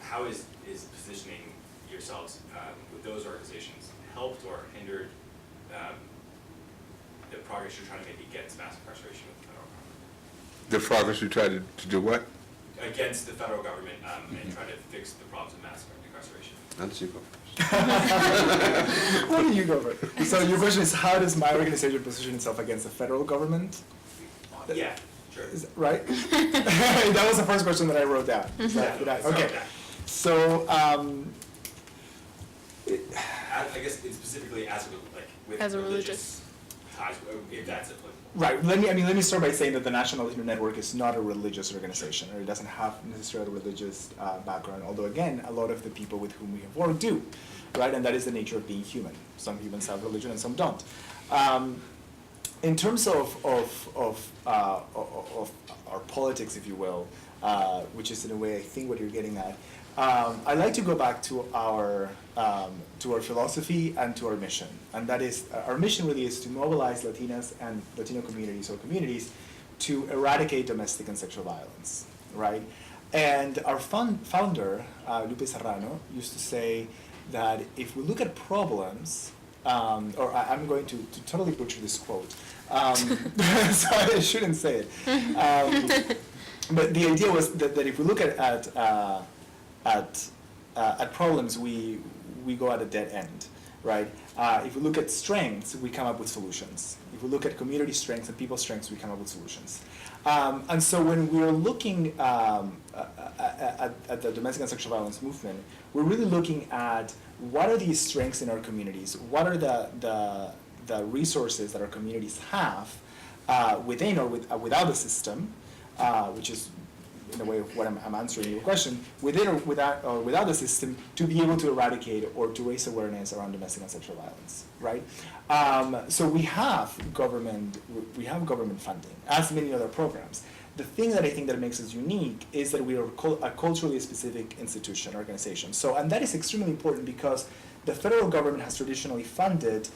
How is positioning yourselves with those organizations helped or hindered the progress you're trying to make against mass incarceration with the federal government? The progress we try to do what? Against the federal government and try to fix the problems of mass incarceration. How did you go? Why don't you go first? So your question is, how does my organization position itself against the federal government? Yeah, sure. Is that right? That was the first question that I wrote down. Okay. So, I guess it's specifically as with As a religious ties, if that's applicable. right. Let me start by saying that the National Latino Network is not a religious organization, or it doesn't have necessarily a religious background. Although, again, a lot of the people with whom we have worked do, right? And that is the nature of being human. Some humans have religion and some don't. In terms of our politics, if you will, which is in a way I think what you're getting at, I'd like to go back to our philosophy and to our mission, and that is our mission really is to mobilize Latinas and Latino communities or communities to eradicate domestic and sexual violence, right? And our founder, Lupe Serrano, used to say that if we look at problems, or I'm going to totally butcher this quote, so I shouldn't say it. But the idea was that if we look at problems, we go at a dead end, right? If we look at strengths, we come up with solutions. If we look at community strengths and people's strengths, we come up with solutions. And so when we're looking at the domestic and sexual violence movement, we're really looking at what are these strengths in our communities? What are the resources that our communities have within or without the system, which is in a way of what I'm answering your question, within or without the system, to be able to eradicate or to raise awareness around domestic and sexual violence, right? So we have government funding, as many other programs. The thing that I think that makes us unique is that we are a culturally specific institution, organization. So, and that is extremely important because the federal government has traditionally funded,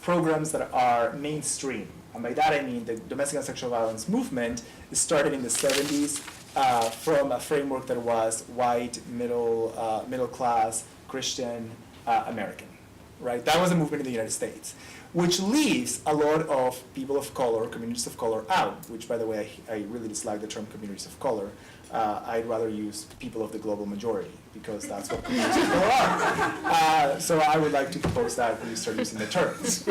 programs that are mainstream. And by that I mean the domestic and sexual violence movement started in the 70s from a framework that was white, middle class, Christian, American, right? That was a movement in the United States, which leaves a lot of people of color, communities of color out, which by the way, I really dislike the term communities of color. I'd rather use people of the global majority because that's what communities of color are. So I would like to propose that we start using the terms.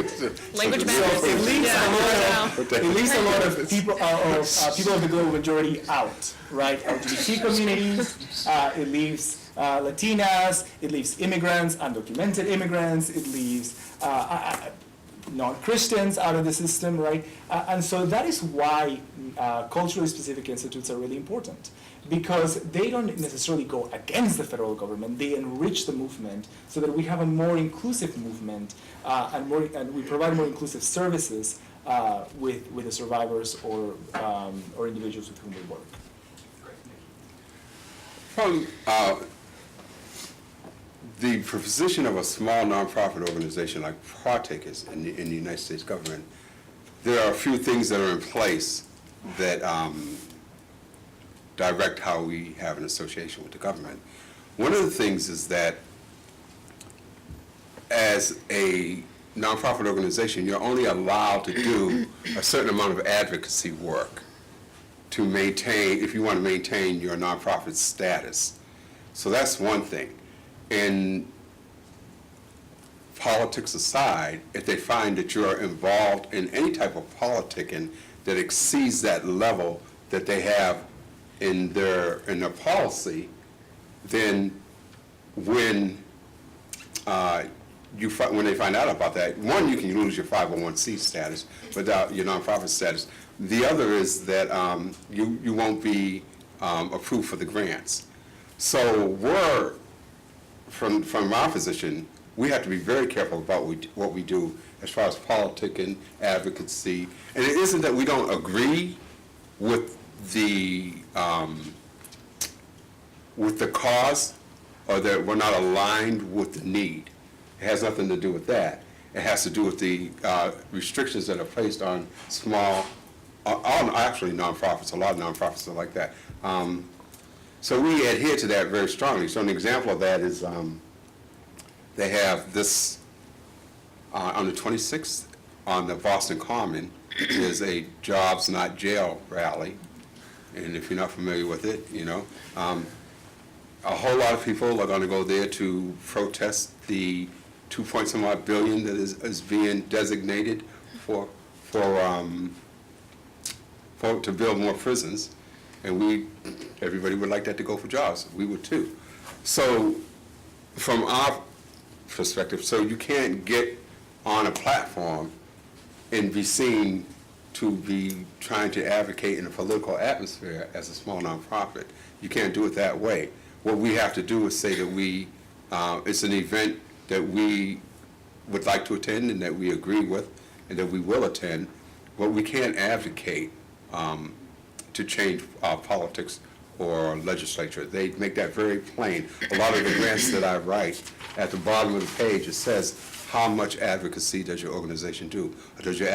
Language So matters. it leaves a lot of people of the global majority out, right? LGBT communities, it leaves Latinas, it leaves immigrants, undocumented immigrants, it leaves non-Christians out of the system, right? And so that is why culturally specific institutes are really important, because they don't necessarily go against the federal government, they enrich the movement so that we have a more inclusive movement and we provide more inclusive services with the survivors or individuals with whom we work. From the position of a small nonprofit organization like Partakers in the United States government, there are a few things that are in place that direct how we have an association with the government. One of the things is that as a nonprofit organization, you're only allowed to do a certain amount of advocacy work to maintain, if you want to maintain your nonprofit status. So that's one thing. And politics aside, if they find that you're involved in any type of politicking that exceeds that level that they have in their policy, then when when they find out about that, one, you can lose your 501c status without your nonprofit status. The other is that you won't be approved for the grants. So we're, from our position, we have to be very careful about what we do as far as politicking, advocacy. And it isn't that we don't agree with the cause, or that we're not aligned with the need. It has nothing to do with that. It has to do with the restrictions that are placed on small, actually nonprofits. A lot of nonprofits are like that. So we adhere to that very strongly. So an example of that is they have this, on the 26th, on the Boston Common, is a Jobs Not Jail rally. And if you're not familiar with it, you know, a whole lot of people are going to go there to protest the $2.some-odd billion that is being designated to build more prisons, and everybody would like that to go for jobs. We would too. So from our perspective, so you can't get on a platform and be seen to be trying to advocate in a political atmosphere as a small nonprofit. You can't do it that way. What we have to do is say that it's an event that we would like to attend and that we agree with and that we will attend, but we can't advocate to change politics or legislature. They make that very plain. A lot of the grants that I write, at the bottom of the page, it says, how much advocacy does your organization do? Does your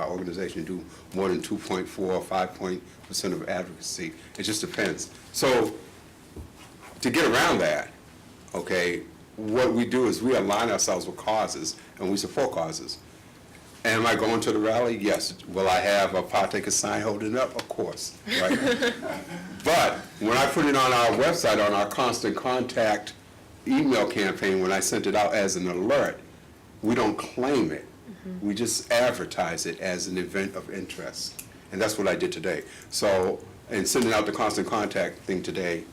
organization do more than 2.4 or 5% of advocacy? It just depends. So to get around that, okay, what we do is we align ourselves with causes and we support causes. Am I going to the rally? Yes. Will I have a partaker sign holding up? Of course, right? But when I put it on our website, on our Constant Contact email campaign, when I sent it out as an alert, we don't claim it. Mm-hmm. We just advertise it as an event of interest. And that's what I did today. So, in sending out the Constant Contact thing today,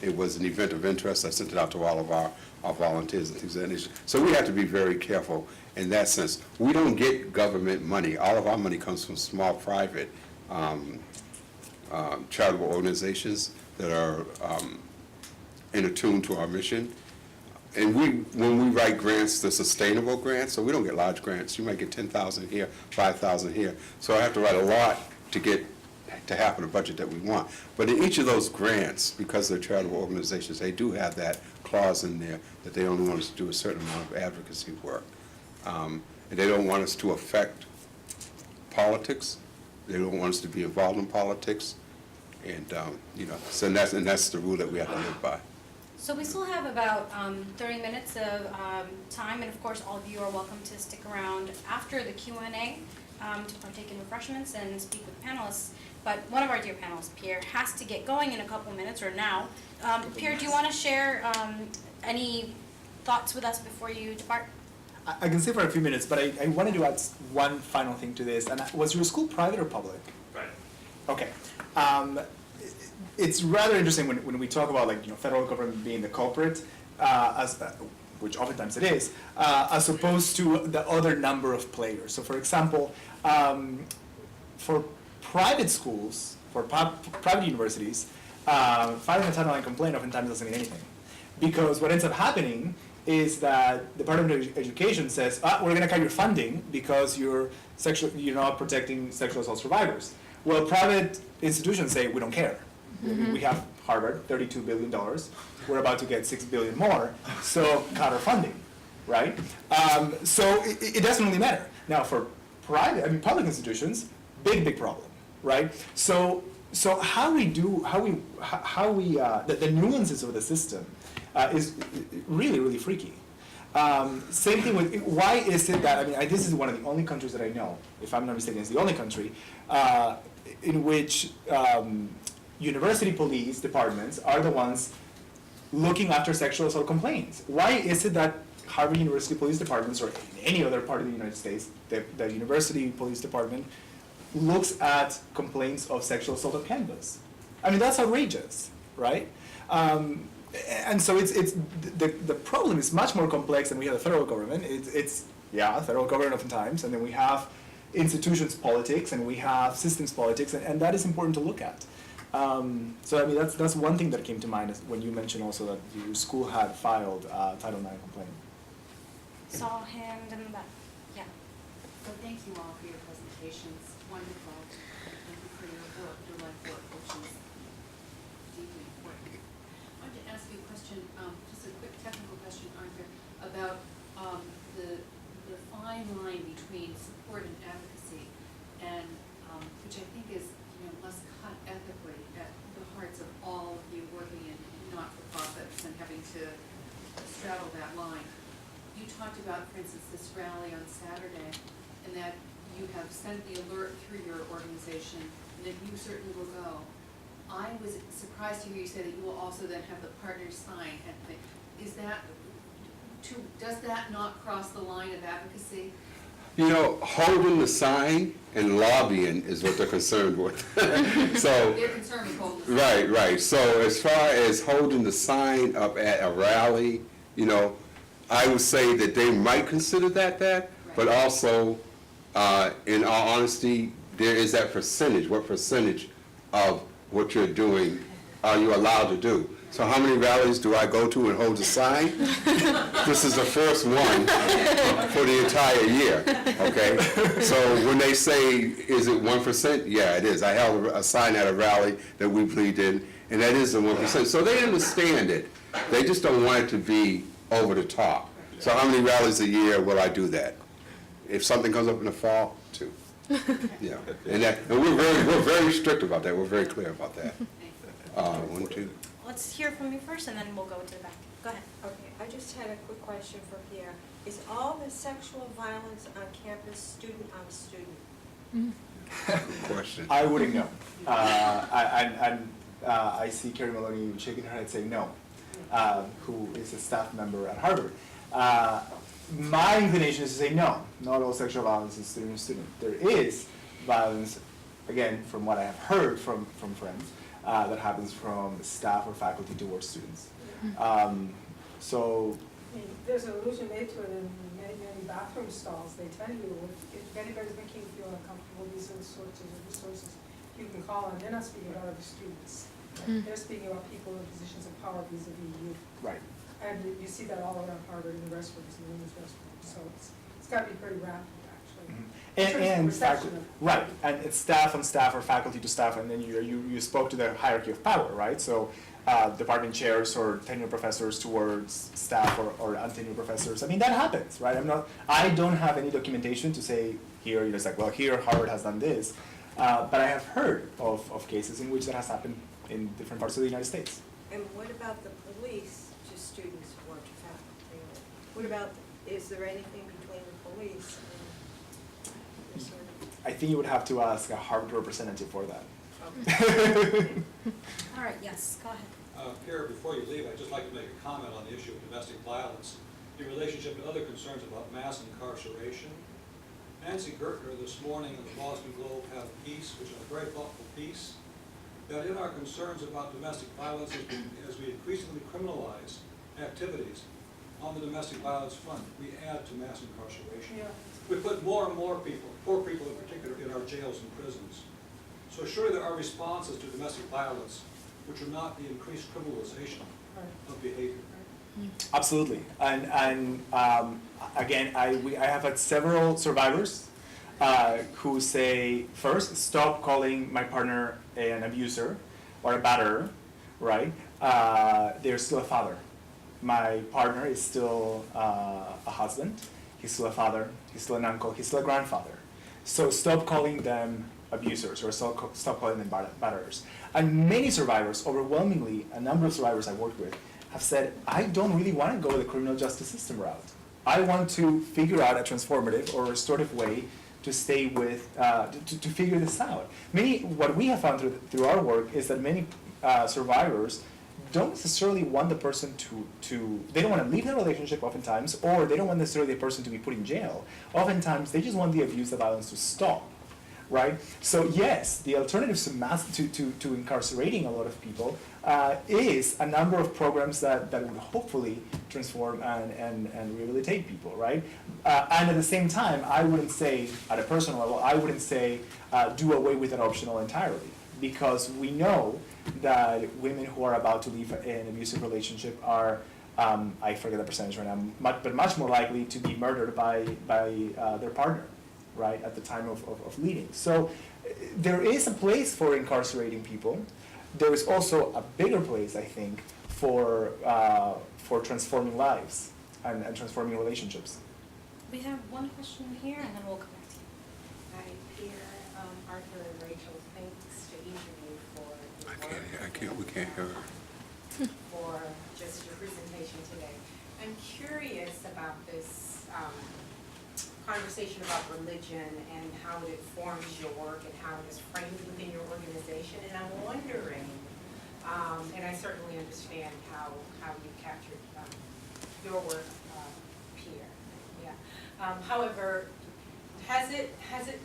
it was an event of interest. I sent it out to all of our volunteers and things of that nature. So we have to be very careful in that sense. We don't get government money. All of our money comes from small private charitable organizations that are in attune to our mission. And when we write grants, they're sustainable grants, so we don't get large grants. You might get 10,000 here, 5,000 here. So I have to write a lot to happen a budget that we want. But in each of those grants, because they're charitable organizations, they do have that clause in there that they only want us to do a certain amount of advocacy work. And they don't want us to affect politics. They don't want us to be involved in politics. And, so that's the rule that we have to live by. So we still have about 30 minutes of time, and of course all of you are welcome to stick around after the Q&A to partake in refreshments and speak with panelists. But one of our dear panelists, Pierre, has to get going in a couple minutes or now. Pierre, do you want to share any thoughts with us before you depart? I can stay for a few minutes, but I wanted to add one final thing to this. And was your school private or public? Right. Okay. It's rather interesting when we talk about federal government being the culprit, which oftentimes it is, as opposed to the other number of players. So for example, for private schools, for private universities, filing a Title IX complaint oftentimes doesn't mean anything. Because what ends up happening is that the Department of Education says, we're going to cut your funding because you're not protecting sexual assault survivors. Well, private institutions say, we don't care. Mm-hmm. We have Harvard, $32 billion. We're about to get $6 billion more, so cut our funding, right? So it doesn't really matter. Now, for public institutions, big problem, right? So So how we the nuances of the system is really, really freaky. Same thing with, why is it that, this is one of the only countries that I know, if I'm not mistaken, it's the only country, in which university police departments are the ones looking after sexual assault complaints. Why is it that Harvard University Police Departments, or any other part of the United States, the University Police Department looks at complaints of sexual assault on campus? That's outrageous, right? And so the problem is much more complex than we have the federal government. It's federal government oftentimes, and then we have institutions politics, and we have systems politics, and that is important to look at. That's one thing that came to mind when you mentioned also that your school had filed Title IX complaint. Saw a hand in the back. Yeah. So thank you all for your presentations. Wonderful. Thank you for your work, your life work, which is deeply important. I wanted to ask you a question, just a quick technical question, Arthur, about the fine line between support and advocacy, and which I think is must cut ethically at the hearts of all of you working in not-for-profits and having to straddle that line. You talked about, for instance, this rally on Saturday, and that you have sent the alert through your organization, and that you certainly will go. I was surprised to hear you say that you will also then have the partners sign. Is that does that not cross the line of advocacy? Holding the sign and lobbying is what they're concerned with. So They're concerned with holding the sign. right. So as far as holding the sign up at a rally, I would say that they might consider that, but also, in all honesty, there is that percentage. What percentage of what you're doing are you allowed to do? So how many rallies do I go to and hold a sign? This is the first one for the entire year, okay? So when they say, is it 1%? Yeah, it is. I held a sign at a rally that we played in, and that is the 1%. So they understand it. They just don't want it to be over the top. So how many rallies a year will I do that? If something comes up in the fall, 2. Yeah, and we're very strict about that. We're very clear about that. 1, 2. Let's hear from you first, and then we'll go to the back. Go ahead. Okay, I just had a quick question for Pierre. Is all the sexual violence on campus student on student? Good question. I wouldn't know. I see Carrie Maloney shaking her head saying no, who is a staff member at Harvard. My inclination is to say no, not all sexual violence is student to student. There is violence, again, from what I have heard from friends, that happens from staff or faculty towards students. There's an allusion made to it in many bathroom stalls. They tell you if anybody's making you feel uncomfortable, these are the sorts of resources you can call on. They're not speaking about other students. They're speaking about people in positions of power vis-a-vis youth. Right. And you see that all around Harvard in the restrooms, in the women's restrooms. So it's got to be pretty rapid, actually. And faculty, right, and it's staff on staff or faculty to staff, and then you spoke to the hierarchy of power, right? So department chairs or tenured professors towards staff or untenured professors. That happens, right? I don't have any documentation to say here, it's like, well, here Harvard has done this, but I have heard of cases in which that has happened in different parts of the United States. And what about the police to students or to faculty? What about, is there anything between the police and this sort of? I think you would have to ask a Harvard representative for that. Okay. All right, yes, go ahead. Pierre, before you leave, I'd just like to make a comment on the issue of domestic violence in relationship to other concerns about mass incarceration. Nancy Gertner this morning in the Boston Globe had a piece, which is a very thoughtful piece, that in our concerns about domestic violence, as we increasingly criminalize activities on the domestic violence front, we add to mass incarceration. Yeah. We put more and more people, poor people in particular, in our jails and prisons. So surely there are responses to domestic violence which are not the increased criminalization of behavior. Absolutely, and again, I have had several survivors who say, first, stop calling my partner an abuser or a batterer, right? They're still a father. My partner is still a husband. He's still a father. He's still an uncle. He's still a grandfather. So stop calling them abusers, or stop calling them batterers. And many survivors, overwhelmingly, a number of survivors I worked with, have said, I don't really want to go the criminal justice system route. I want to figure out a transformative or restorative way to stay with, to figure this out. What we have found through our work is that many survivors don't necessarily want the person they don't want to leave the relationship oftentimes, or they don't want necessarily the person to be put in jail. Oftentimes, they just want the abuse, the violence to stop, right? So yes, the alternative to incarcerating a lot of people is a number of programs that would hopefully transform and rehabilitate people, right? And at the same time, I wouldn't say, at a personal level, I wouldn't say do away with that optional entirely, because we know that women who are about to leave an abusive relationship are, I forget the percentage right now, but much more likely to be murdered by their partner, right, at the time of leaving. So there is a place for incarcerating people. There is also a bigger place, I think, for transforming lives and transforming relationships. We have one question here, and then we'll come back to you. Hi, Pierre, Arthur, and Rachel. Thanks to each of you for your work. We can't hear her. For just your presentation today. I'm curious about this conversation about religion and how it informs your work and how it is framed within your organization. And I'm wondering, and I certainly understand how you captured your work, Pierre. Yeah. However,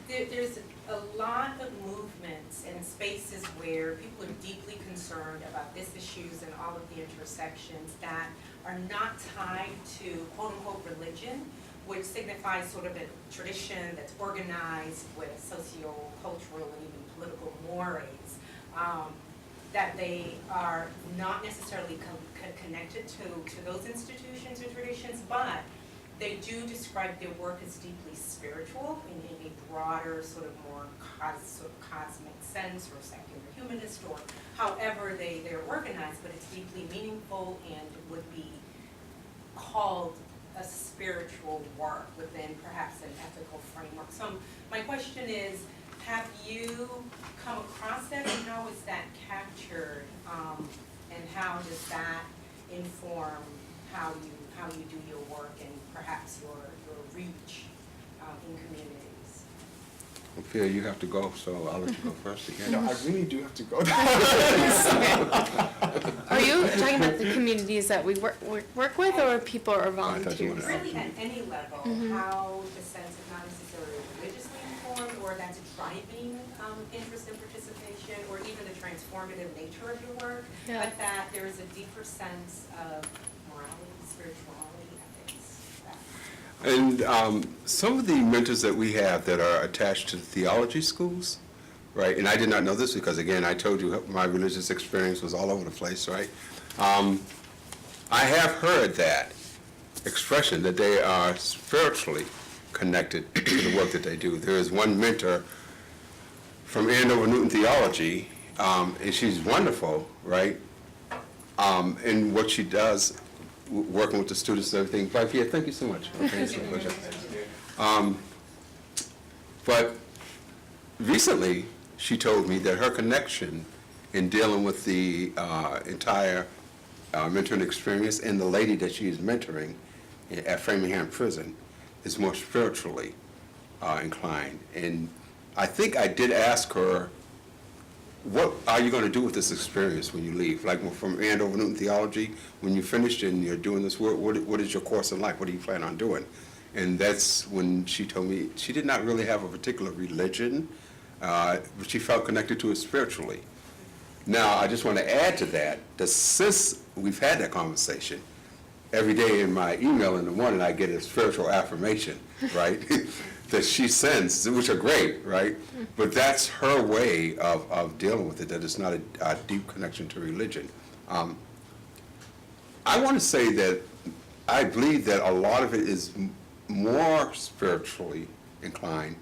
there's a lot of movements and spaces where people are deeply concerned about these issues and all of the intersections that are not tied to quote-unquote religion, which signifies sort of a tradition that's organized with socio-cultural and even political mores, that they are not necessarily connected to those institutions or traditions, but they do describe their work as deeply spiritual in a broader, sort of more cosmic sense, or secular humanist, or however they're organized, but it's deeply meaningful and would be called a spiritual work within perhaps an ethical framework. So my question is, have you come across that, and how is that captured, and how does that inform how you do your work and perhaps your reach in communities? Well, Pierre, you have to go, so I'll let you go first again. No, I really do have to go. Are you talking about the communities that we work with, or people or volunteers? Really at any level, how the sense of not necessarily religiously informed, or that's driving interest and participation, or even the transformative nature of your work, but that there is a deeper sense of morality, spirituality, ethics. And some of the mentors that we have that are attached to theology schools, right, and I did not know this because, again, I told you my religious experience was all over the place, right? I have heard that expression that they are spiritually connected to the work that they do. There is one mentor from Andover Newton Theology, and she's wonderful, right? And what she does, working with the students and everything. But yeah, thank you so much. Okay, it's a pleasure. But recently, she told me that her connection in dealing with the entire mentoring experience and the lady that she is mentoring at Framingham Prison is more spiritually inclined. And I think I did ask her, what are you going to do with this experience when you leave? Like from Andover Newton Theology, when you finished and you're doing this work, what is your course in life? What do you plan on doing? And that's when she told me she did not really have a particular religion, but she felt connected to it spiritually. Now, I just want to add to that since we've had that conversation, every day in my email in the morning, I get a spiritual affirmation, right? That she sends, which are great, right? But that's her way of dealing with it, that it's not a deep connection to religion. I want to say that I believe that a lot of it is more spiritually inclined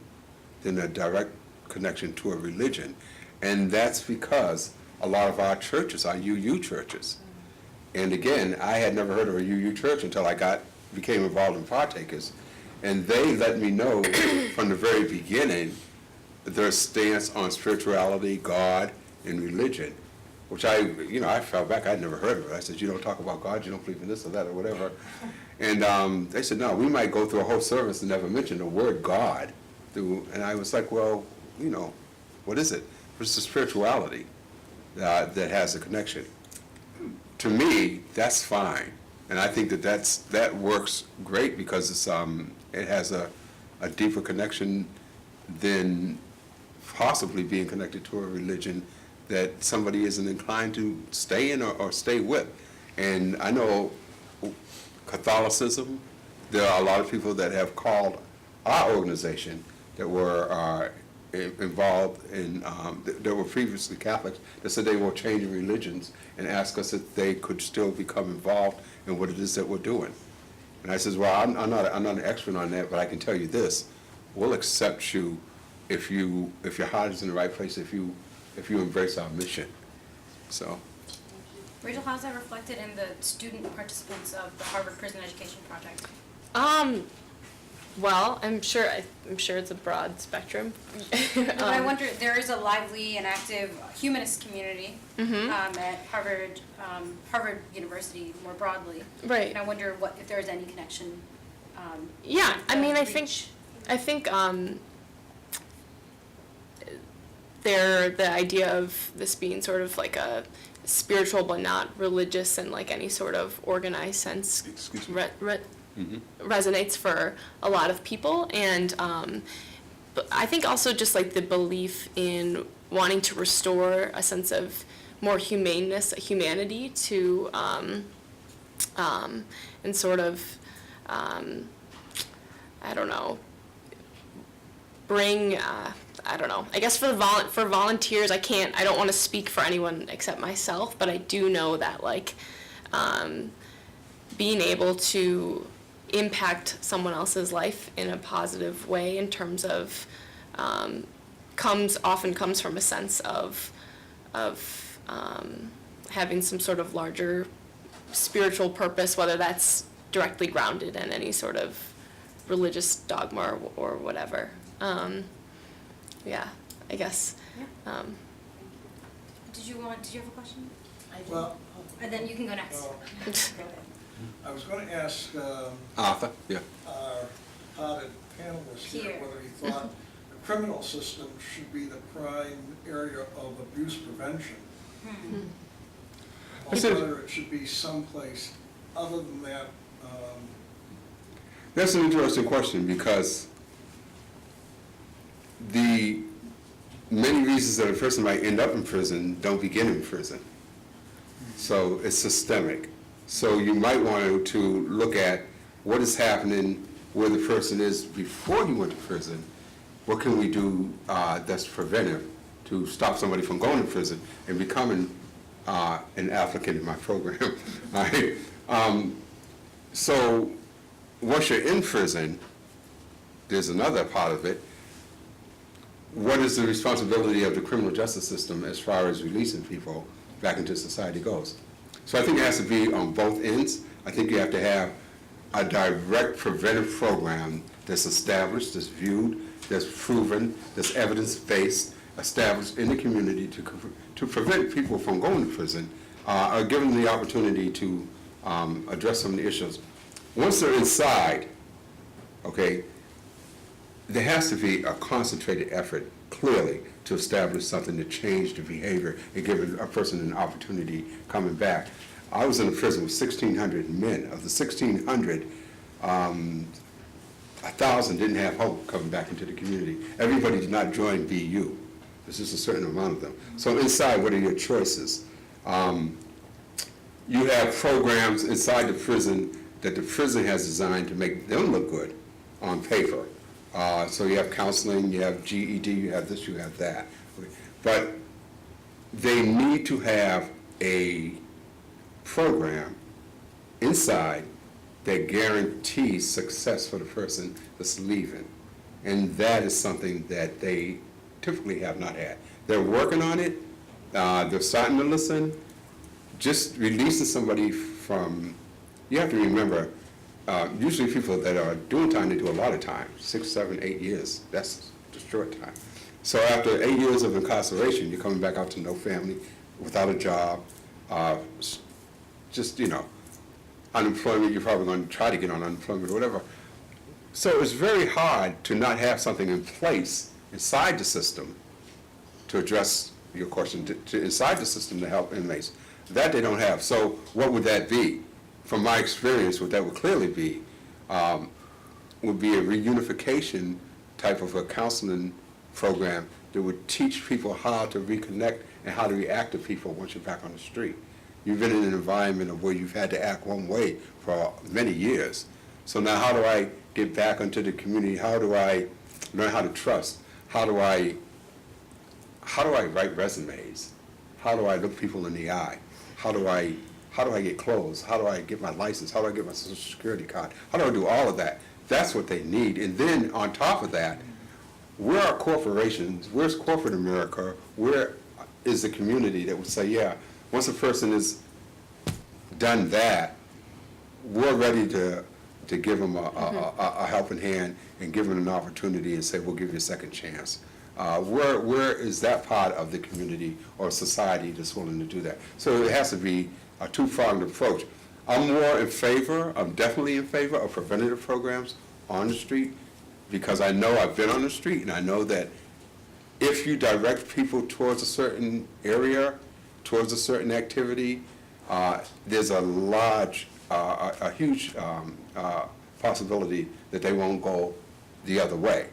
than a direct connection to a religion. And that's because a lot of our churches are UU churches. And again, I had never heard of a UU church until I became involved in Partakers. And they let me know from the very beginning their stance on spirituality, God, and religion, which I fell back, I'd never heard of it. I said, you don't talk about God, you don't believe in this or that or whatever. And they said, no, we might go through a whole service and never mention the word God. And I was like, well, what is it? It's the spirituality that has a connection. To me, that's fine. And I think that works great because it has a deeper connection than possibly being connected to a religion that somebody isn't inclined to stay in or stay with. And I know Catholicism, there are a lot of people that have called our organization that were involved in, that were previously Catholics, that said they were changing religions and asked us if they could still become involved in what it is that we're doing. And I says, well, I'm not an expert on that, but I can tell you this: we'll accept you if your heart is in the right place, if you embrace our mission. So. Rachel, how's that reflected in the student participants of the Harvard Prison Education Project? Well, I'm sure it's a broad spectrum. But I wonder, there is a lively and active humanist community at Harvard University more broadly. Right. And I wonder if there is any connection. Yeah, with I mean, the I reach. think the idea of this being sort of like a spiritual but not religious in like any sort of organized sense resonates for a lot of people, and but I think also just like the belief in wanting to restore a sense of more humanity to and sort of I don't know, bring I don't know, I guess for volunteers, I don't want to speak for anyone except myself, but I do know that like being able to impact someone else's life in a positive way in terms of often comes from a sense of having some sort of larger spiritual purpose, whether that's directly grounded in any sort of religious dogma or whatever. Yeah, I guess. Yeah. Did you have a question? Well, And then you can go next. I was going to ask Arthur, yeah. our audit panelist here Pierre. whether he thought the criminal system should be the prime area of abuse prevention, or whether it should be someplace other than that. That's an interesting question, because the many reasons that a person might end up in prison don't begin in prison. So it's systemic. So you might want to look at what is happening where the person is before you went to prison. What can we do that's preventive to stop somebody from going to prison and becoming an applicant in my program? All right. So once you're in prison, there's another part of it. What is the responsibility of the criminal justice system as far as releasing people back into society goes? So I think it has to be on both ends. I think you have to have a direct preventive program that's established, that's viewed, that's proven, that's evidence-based, established in the community to prevent people from going to prison, or give them the opportunity to address some of the issues. Once they're inside, okay, there has to be a concentrated effort, clearly, to establish something to change the behavior and give a person an opportunity coming back. I was in a prison with 1,600 men. Of the 1,600, 1,000 didn't have hope coming back into the community. Everybody did not join BU. There's just a certain amount of them. So inside, what are your choices? You have programs inside the prison that the prison has designed to make them look good on paper. So you have counseling, you have GED, you have this, you have that. Okay. But they need to have a program inside that guarantees success for the person that's leaving. And that is something that they typically have not had. They're working on it. They're starting to listen. Just releasing somebody from, you have to remember, usually people that are doing time, they do a lot of time, 6, 7, 8 years. That's a short time. So after 8 years of incarceration, you're coming back out to no family, without a job, just, unemployment, you're probably going to try to get on unemployment or whatever. So it's very hard to not have something in place inside the system to address your question, to inside the system to help inmates. That they don't have. So what would that be? From my experience, what that would clearly be would be a reunification type of a counseling program that would teach people how to reconnect and how to react to people once you're back on the street. You've been in an environment of where you've had to act one way for many years. So now how do I get back into the community? How do I learn how to trust? How do I write resumes? How do I look people in the eye? How do I get clothes? How do I get my license? How do I get my Social Security card? How do I do all of that? That's what they need. And then on top of that, where are corporations? Where's corporate America? Where is the community that would say, yeah, once a person has done that, we're ready to give them a helping hand and give them an opportunity and say, we'll give you a second chance. Where is that part of the community or society that's willing to do that? So it has to be a two-pronged approach. I'm definitely in favor of preventative programs on the street, because I know I've been on the street and I know that if you direct people towards a certain area, towards a certain activity, there's a huge possibility that they won't go the other way.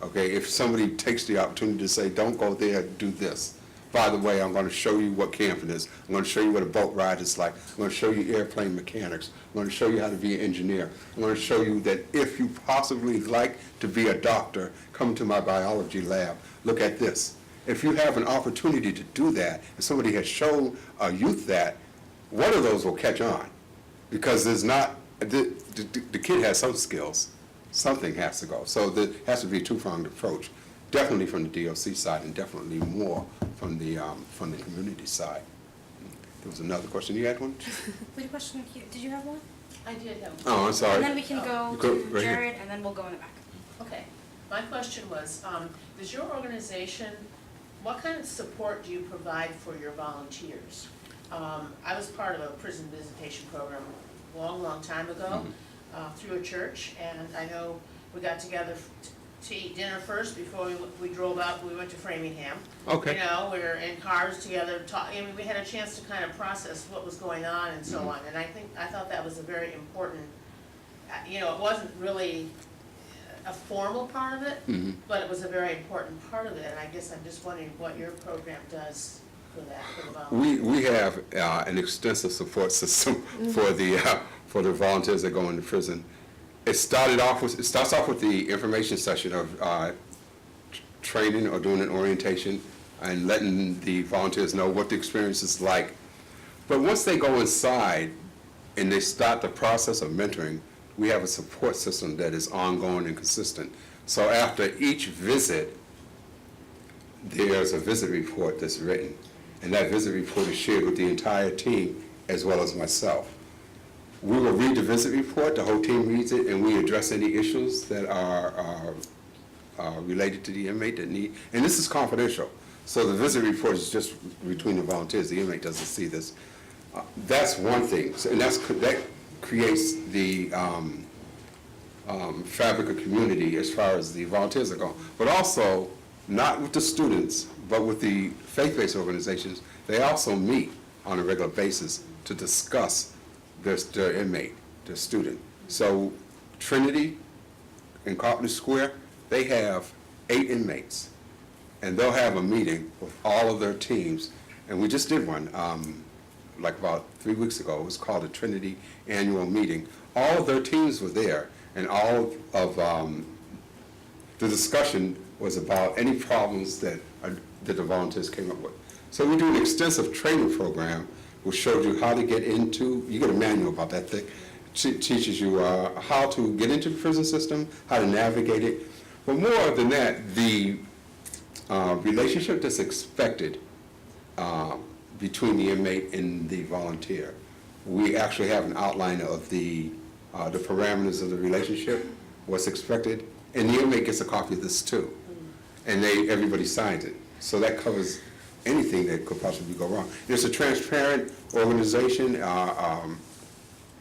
Okay, if somebody takes the opportunity to say, don't go there, do this. By the way, I'm going to show you what camping is. I'm going to show you what a boat ride is like. I'm going to show you airplane mechanics. I'm going to show you how to be an engineer. I'm going to show you that if you possibly like to be a doctor, come to my biology lab. Look at this. If you have an opportunity to do that, and somebody has shown a youth that, one of those will catch on. Because there's not, the kid has some skills. Something has to go. So there has to be a two-pronged approach, definitely from the DOC side and definitely more from the community side. There was another question. You had one? Wait, question, did you have one? I did have one. Oh, I'm sorry. And then we can go Go to right here. Jared, and then we'll go in the back. Okay, my question was, does your organization, what kind of support do you provide for your volunteers? I was part of a prison visitation program a long time ago through a church, and I know we got together to eat dinner first before we drove out. We went to Framingham. Okay. We were in cars together talking. We had a chance to kind of process what was going on and so on. And I thought that was a very important. It wasn't really a formal part of it, but it was a very important part of it. And I guess I'm just wondering what your program does for that, for the volunteers. We have an extensive support system for the volunteers that go into prison. It starts off with the information session of training or doing an orientation and letting the volunteers know what the experience is like. But once they go inside and they start the process of mentoring, we have a support system that is ongoing and consistent. So after each visit, there's a visit report that's written, and that visit report is shared with the entire team as well as myself. We will read the visit report, the whole team reads it, and we address any issues that are related to the inmate that need, and this is confidential. So the visit report is just between the volunteers, the inmate doesn't see this. That's one thing, and that creates the fabric of community as far as the volunteers are going. But also, not with the students, but with the faith-based organizations, they also meet on a regular basis to discuss their inmate, their student. So Trinity in Carpenter Square, they have 8 inmates, and they'll have a meeting with all of their teams. And we just did one like about 3 weeks ago. It was called the Trinity Annual Meeting. All of their teams were there, and all of the discussion was about any problems that the volunteers came up with. So we do an extensive training program which shows you how to get into, you get a manual about that thing, teaches you how to get into the prison system, how to navigate it. But more than that, the relationship that's expected between the inmate and the volunteer. We actually have an outline of the parameters of the relationship, what's expected, and the inmate gets a copy of this too. and everybody signs it. So that covers anything that could possibly go wrong. It's a transparent organization,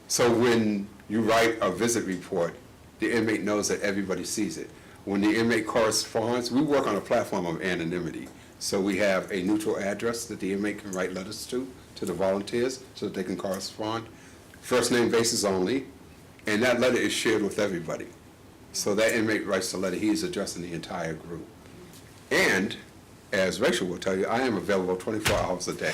so when you write a visit report, the inmate knows that everybody sees it. When the inmate corresponds, we work on a platform of anonymity. So we have a neutral address that the inmate can write letters to the volunteers, so that they can correspond. First name basis only, and that letter is shared with everybody. So that inmate writes the letter, he is addressing the entire group. And, as Rachel will tell you, I am available 24 hours a day.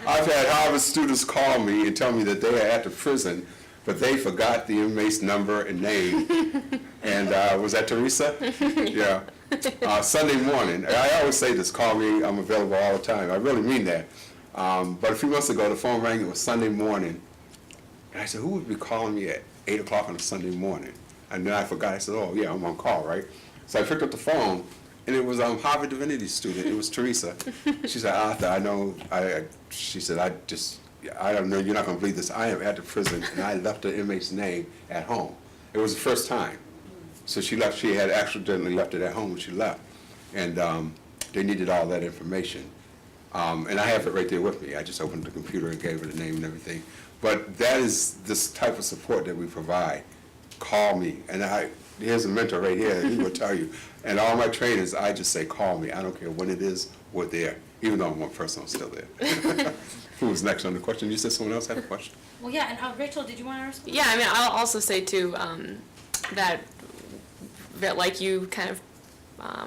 I've had Harvard students call me and tell me that they are at the prison, but they forgot the inmate's number and name. And was that Teresa? Yeah. Sunday morning, I always say this, call me, I'm available all the time. I really mean that. But a few months ago, the phone rang, it was Sunday morning. And I said, who would be calling me at 8 o'clock on a Sunday morning? And then I forgot, I said, oh yeah, I'm on call, right? So I picked up the phone, and it was a Harvard Divinity student, it was Teresa. She said, Arthur, I know, she said, I don't know, you're not gonna believe this, I am at the prison, and I left the inmate's name at home. It was the first time. So she had accidentally left it at home when she left. And they needed all that information. And I have it right there with me. I just opened the computer and gave her the name and everything. But that is this type of support that we provide. Call me. And here's a mentor right here, he will tell you. And all my trainers, I just say, call me. I don't care when it is, we're there. Even though I'm one person, I'm still there. Who was next on the question? You said someone else had a question? Well, yeah, and Rachel, did you want to respond? Yeah, I mean, I'll also say too, that like you kind of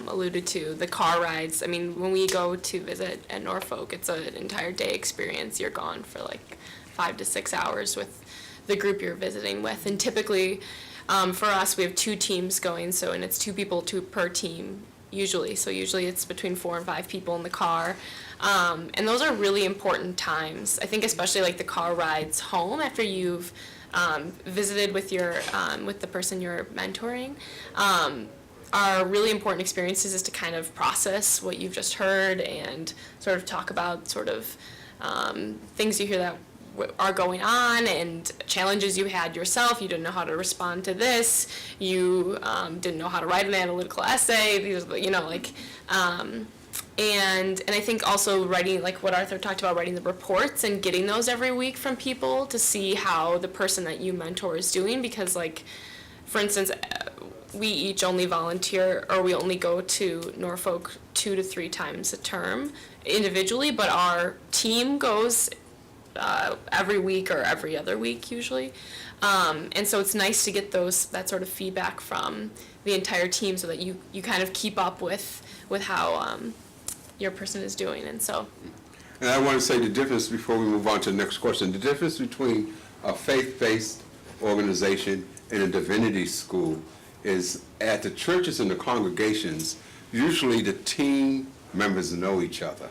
alluded to, the car rides. I mean, when we go to visit at Norfolk, it's an entire day experience. You're gone for like 5 to 6 hours with the group you're visiting with. And typically, for us, we have 2 teams going, and it's 2 people per team usually. So usually it's between 4 and 5 people in the car. And those are really important times. I think especially like the car rides home after you've visited with with the person you're mentoring, are really important experiences is to kind of process what you've just heard and sort of talk about sort of things you hear that are going on and challenges you had yourself. You didn't know how to respond to this. You didn't know how to write an analytical essay. These, and I think also writing, like what Arthur talked about, writing the reports and getting those every week from people to see how the person that you mentor is doing. Because, like, for instance, we each only volunteer, or we only go to Norfolk 2 to 3 times a term individually, but our team goes every week or every other week usually. And so it's nice to get that sort of feedback from the entire team so that you kind of keep up with how your person is doing. And so. And I want to say the difference before we move on to the next question. The difference between a faith-based organization and a divinity school is at the churches and the congregations, usually the team members know each other.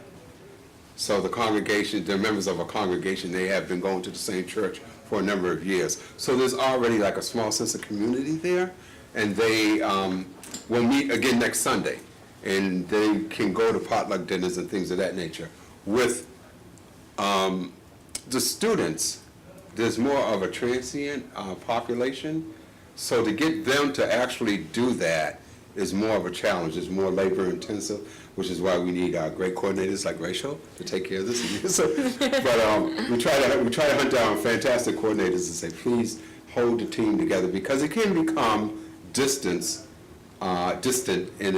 So the congregation, they're members of a congregation, they have been going to the same church for a number of years. So there's already like a small sense of community there, and they will meet again next Sunday, and they can go to potluck dinners and things of that nature. With the students, there's more of a transient population, so to get them to actually do that is more of a challenge. It's more labor intensive, which is why we need great coordinators like Rachel to take care of this. But we try to hunt down fantastic coordinators and say, please hold the team together, because it can become distant in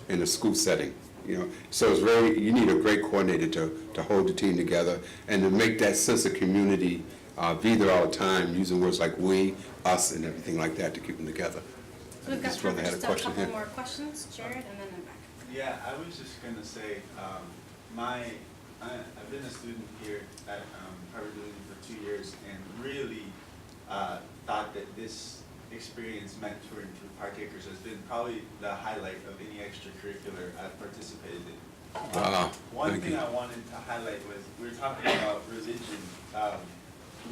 a school setting. You know, so it's you need a great coordinator to hold the team together and to make that sense of community, be there all the time, using words like we, us, and everything like that to keep them together. So we've got This time brother for had a just a question couple here. more questions, Jared, and then I'm back. Yeah, I was just gonna say, I've been a student here at Harvard Divinity for 2 years, and really thought that this experience mentoring through Partakers has been probably the highlight of any extracurricular I've participated in. One thing I wanted to highlight was, we were talking about religion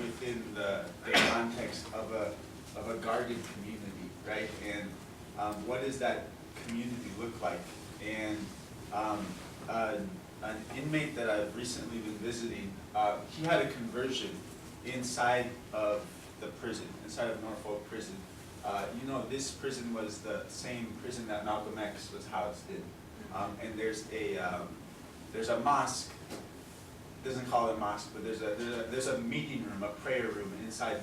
within the context of a guarded community, right? And what does that community look like? And an inmate that I've recently been visiting, he had a conversion inside of the prison, inside of Norfolk prison. this prison was the same prison that Malcolm X was housed in. And there's a mosque, doesn't call it a mosque, but there's a meeting room, a prayer room inside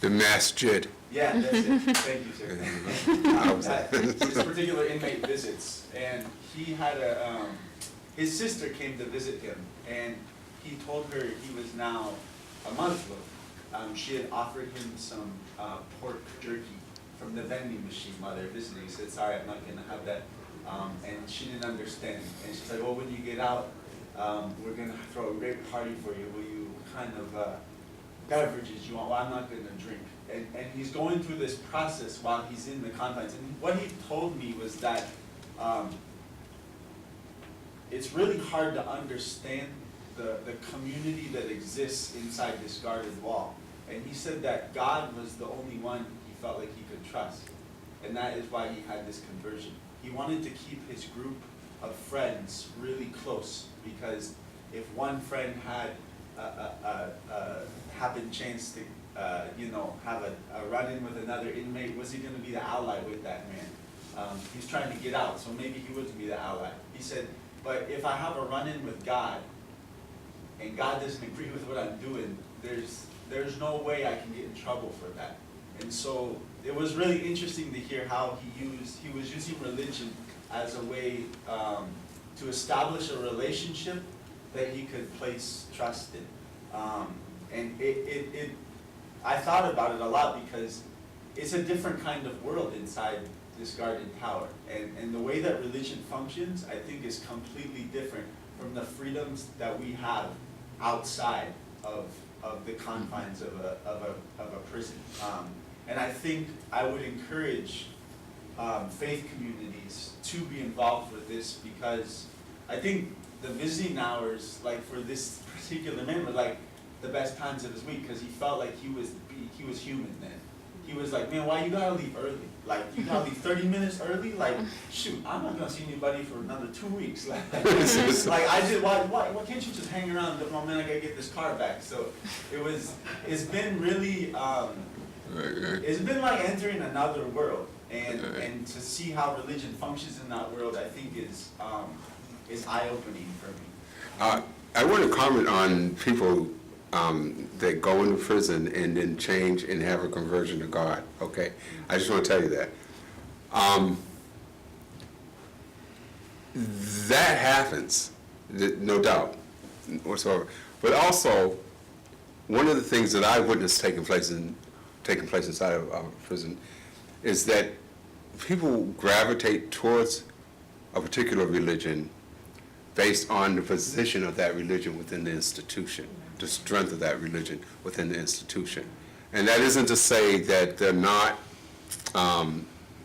The masjid. yeah, that's it. Thank you, sir. This particular inmate visits, and he had his sister came to visit him, and he told her he was now a Muslim. She had offered him some pork jerky from the vending machine while they're visiting. He said, sorry, I'm not gonna have that. And she didn't understand. And she's like, well, when you get out, we're gonna throw a great party for you. Will you kind of, beverages you want? Well, I'm not gonna drink. And he's going through this process while he's in the confines. And what he told me was that it's really hard to understand the community that exists inside this guarded wall. And he said that God was the only one he felt like he could trust. And that is why he had this conversion. He wanted to keep his group of friends really close, because if one friend had happened chance to have a run-in with another inmate, was he going to be the ally with that man? He's trying to get out, so maybe he wouldn't be the ally. He said, but if I have a run-in with God, and God doesn't agree with what I'm doing, there's no way I can get in trouble for that. And so it was really interesting to hear how he was using religion as a way to establish a relationship that he could place trust in. And I thought about it a lot, because it's a different kind of world inside this guarded tower. And the way that religion functions, I think, is completely different from the freedoms that we have outside of the confines of a prison. And I think I would encourage faith communities to be involved with this, because I think the visiting hours, like for this particular man, were like the best times of his week, because he felt like he was human then. He was like, man, why you gotta leave early? Like, you gotta leave 30 minutes early? Like, shoot, I'm not gonna see anybody for another 2 weeks. Like why can't you just hang around? Oh man, I gotta get this car back. So it's been really, it's been like entering another world. And to see how religion functions in that world, I think is eye-opening for me. I want to comment on people that go into prison and then change and have a conversion to God, okay? I just want to tell you that. That happens, no doubt, whatsoever. But also, one of the things that I witnessed taking place inside of prison is that people gravitate towards a particular religion based on the position of that religion within the institution, the strength of that religion within the institution. And that isn't to say that they're not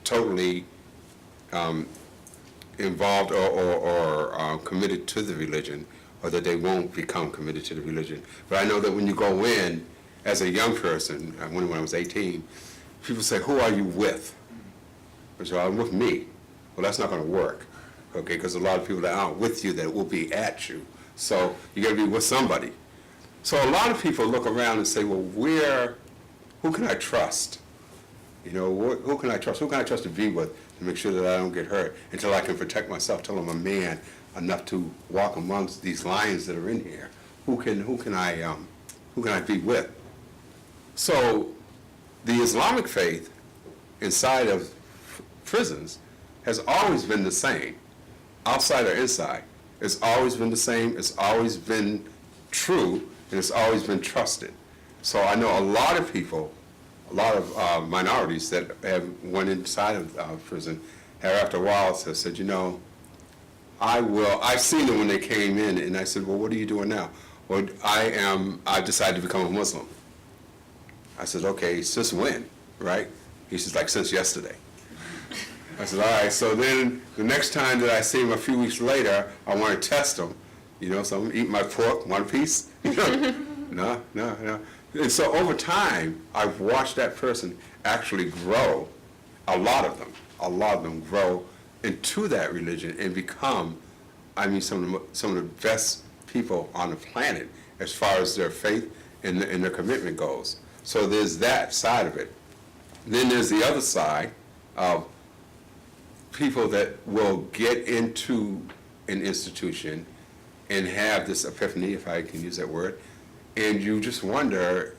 totally involved or committed to the religion, or that they won't become committed to the religion. But I know that when you go in as a young person, when I was 18, people say, who are you with? So I'm with me. Well, that's not going to work, okay, because a lot of people that aren't with you that will be at you. So you got to be with somebody. So a lot of people look around and say, well, who can I trust? You know, who can I trust? Who can I trust to be with to make sure that I don't get hurt until I can protect myself, till I'm a man enough to walk amongst these lions that are in here? Who can I be with? So the Islamic faith inside of prisons has always been the same, outside or inside. It's always been the same, it's always been true, and it's always been trusted. So I know a lot of people, a lot of minorities that have went inside of prison have after a while said, you know, I've seen them when they came in, and I said, well, what are you doing now? Well, I decided to become a Muslim. I said, okay, since when, right? He says, like, since yesterday. I said, all right, so then the next time that I see him a few weeks later, I want to test him. You know, so I'm eating my pork, one piece. You know? No. And so over time, I've watched that person actually grow, a lot of them grow into that religion and become, some of the best people on the planet as far as their faith and their commitment goes. So there's that side of it. Then there's the other side of people that will get into an institution and have this epiphany, if I can use that word, and you just wonder,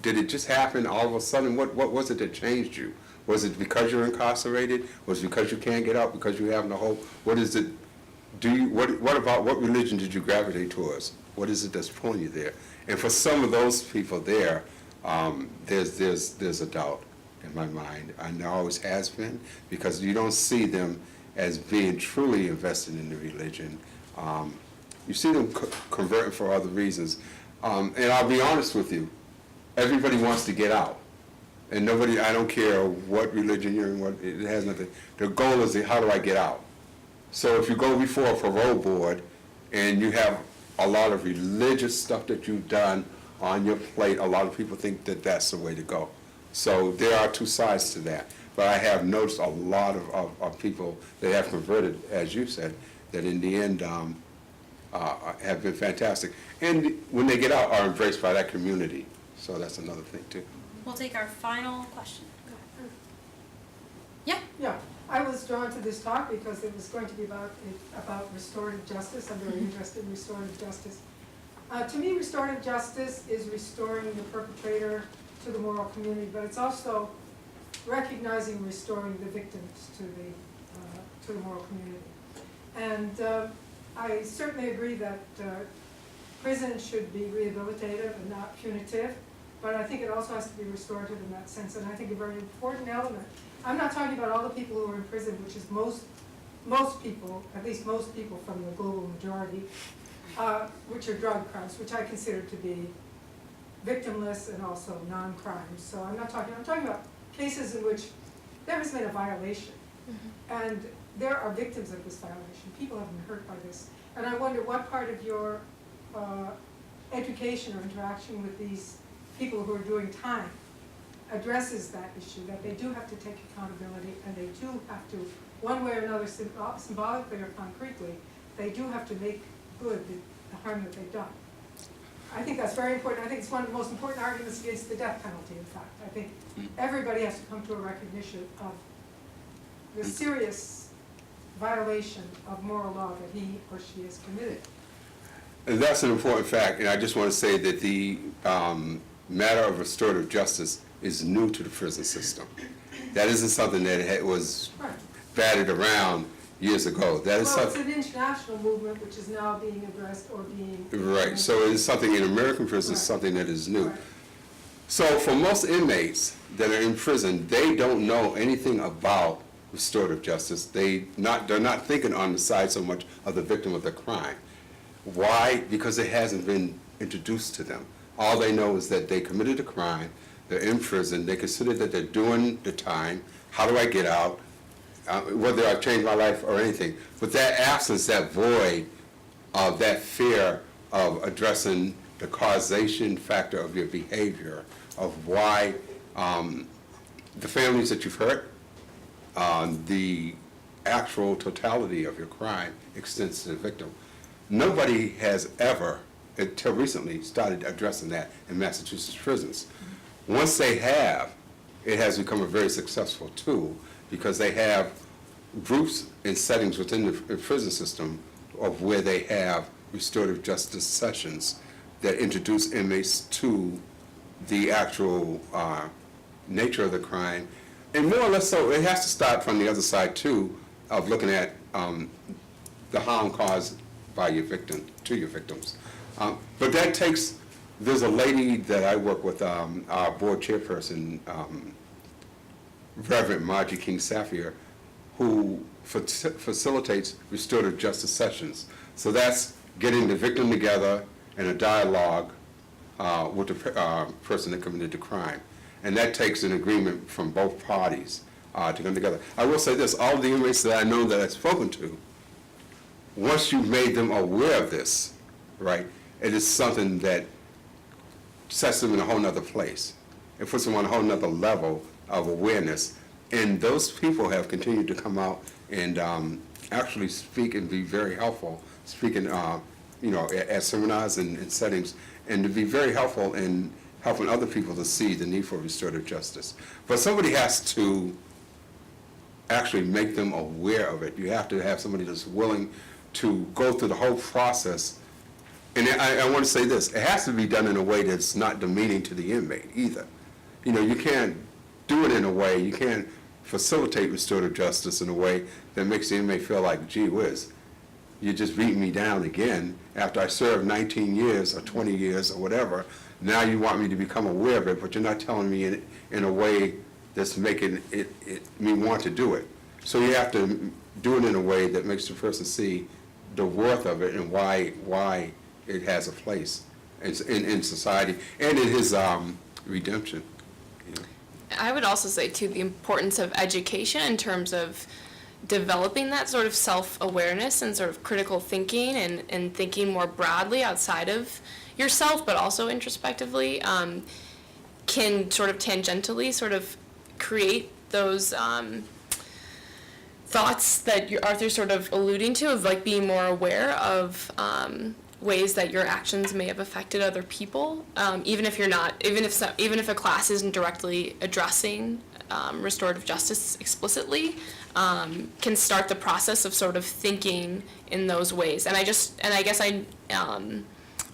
did it just happen all of a sudden? What was it that changed you? Was it because you're incarcerated? Was it because you can't get out, because you have no hope? What is it? What religion did you gravitate towards? What is it that's pulling you there? And for some of those people there, there's a doubt in my mind, and there always has been, because you don't see them as being truly invested in the religion. You see them converting for other reasons. And I'll be honest with you, everybody wants to get out. And nobody, I don't care what religion you're in, it has nothing. The goal is, how do I get out? So if you go before a parole board and you have a lot of religious stuff that you've done on your plate, a lot of people think that that's the way to go. So there are two sides to that. But I have noticed a lot of people that have converted, as you said, that in the end have been fantastic. And when they get out, are embraced by that community. So that's another thing too. We'll take our final question. Yeah? Yeah, I was drawn to this talk because it was going to be about restorative justice. I'm very interested in restorative justice. To me, restorative justice is restoring the perpetrator to the moral community, but it's also recognizing and restoring the victims to the moral community. And I certainly agree that prisons should be rehabilitative and not punitive, but I think it also has to be restorative in that sense. And I think a very important element, I'm not talking about all the people who are in prison, which is most people, at least most people from the global majority, which are drug crimes, which I consider to be victimless and also non-crimes. So I'm talking about cases in which there has been a violation, and there are victims of this violation. People have been hurt by this. And I wonder what part of your education or interaction with these people who are doing time addresses that issue, that they do have to take accountability, and they do have to, one way or another, symbolically or concretely, they do have to make good the harm that they've done. I think that's very important. I think it's one of the most important arguments against the death penalty, in fact. I think everybody has to come to a recognition of the serious violation of moral law that he or she has committed. And that's an important fact, and I just want to say that the matter of restorative justice is new to the prison system. That isn't something that was batted around years ago. That is Well, it's an international movement which is now being addressed or being... Right, so it's something in American prisons, something that is new. Right. So for most inmates that are in prison, they don't know anything about restorative justice. They're not thinking on the side so much of the victim of the crime. Why? Because it hasn't been introduced to them. All they know is that they committed a crime, they're in prison, they consider that they're doing the time, how do I get out, whether I've changed my life or anything. But that absence, that void of that fear of addressing the causation factor of your behavior, of why the families that you've hurt, the actual totality of your crime extends to the victim. Nobody has ever, until recently, started addressing that in Massachusetts prisons. Once they have, it has become a very successful tool, because they have groups and settings within the prison system of where they have restorative justice sessions that introduce inmates to the actual nature of the crime. And more or less so, it has to start from the other side too, of looking at the harm caused by your victim, to your victims. But that takes, there's a lady that I work with, our board chairperson, Reverend Margie King Safier, who facilitates restorative justice sessions. So that's getting the victim together in a dialogue with the person that committed the crime. And that takes an agreement from both parties to come together. I will say this, all the inmates that I know that I've spoken to, once you've made them aware of this, right, it is something that sets them in a whole nother place. It puts them on a whole nother level of awareness. And those people have continued to come out and actually speak and be very helpful, speaking at seminars and settings, and to be very helpful in helping other people to see the need for restorative justice. But somebody has to actually make them aware of it. You have to have somebody that's willing to go through the whole process. And I want to say this, it has to be done in a way that's not demeaning to the inmate either. You know, you can't do it in a way, you can't facilitate restorative justice in a way that makes the inmate feel like, gee whiz, you just beat me down again after I served 19 years or 20 years or whatever. Now you want me to become aware of it, but you're not telling me in a way that's making me want to do it. So you have to do it in a way that makes the person see the worth of it and why it has a place in society and in his redemption. You know? I would also say, too, the importance of education in terms of developing that sort of self-awareness and sort of critical thinking and thinking more broadly outside of yourself, but also introspectively, can sort of tangentially sort of create those thoughts that Arthur's sort of alluding to, of like being more aware of ways that your actions may have affected other people, even if a class isn't directly addressing restorative justice explicitly, can start the process of sort of thinking in those ways. And I guess I'm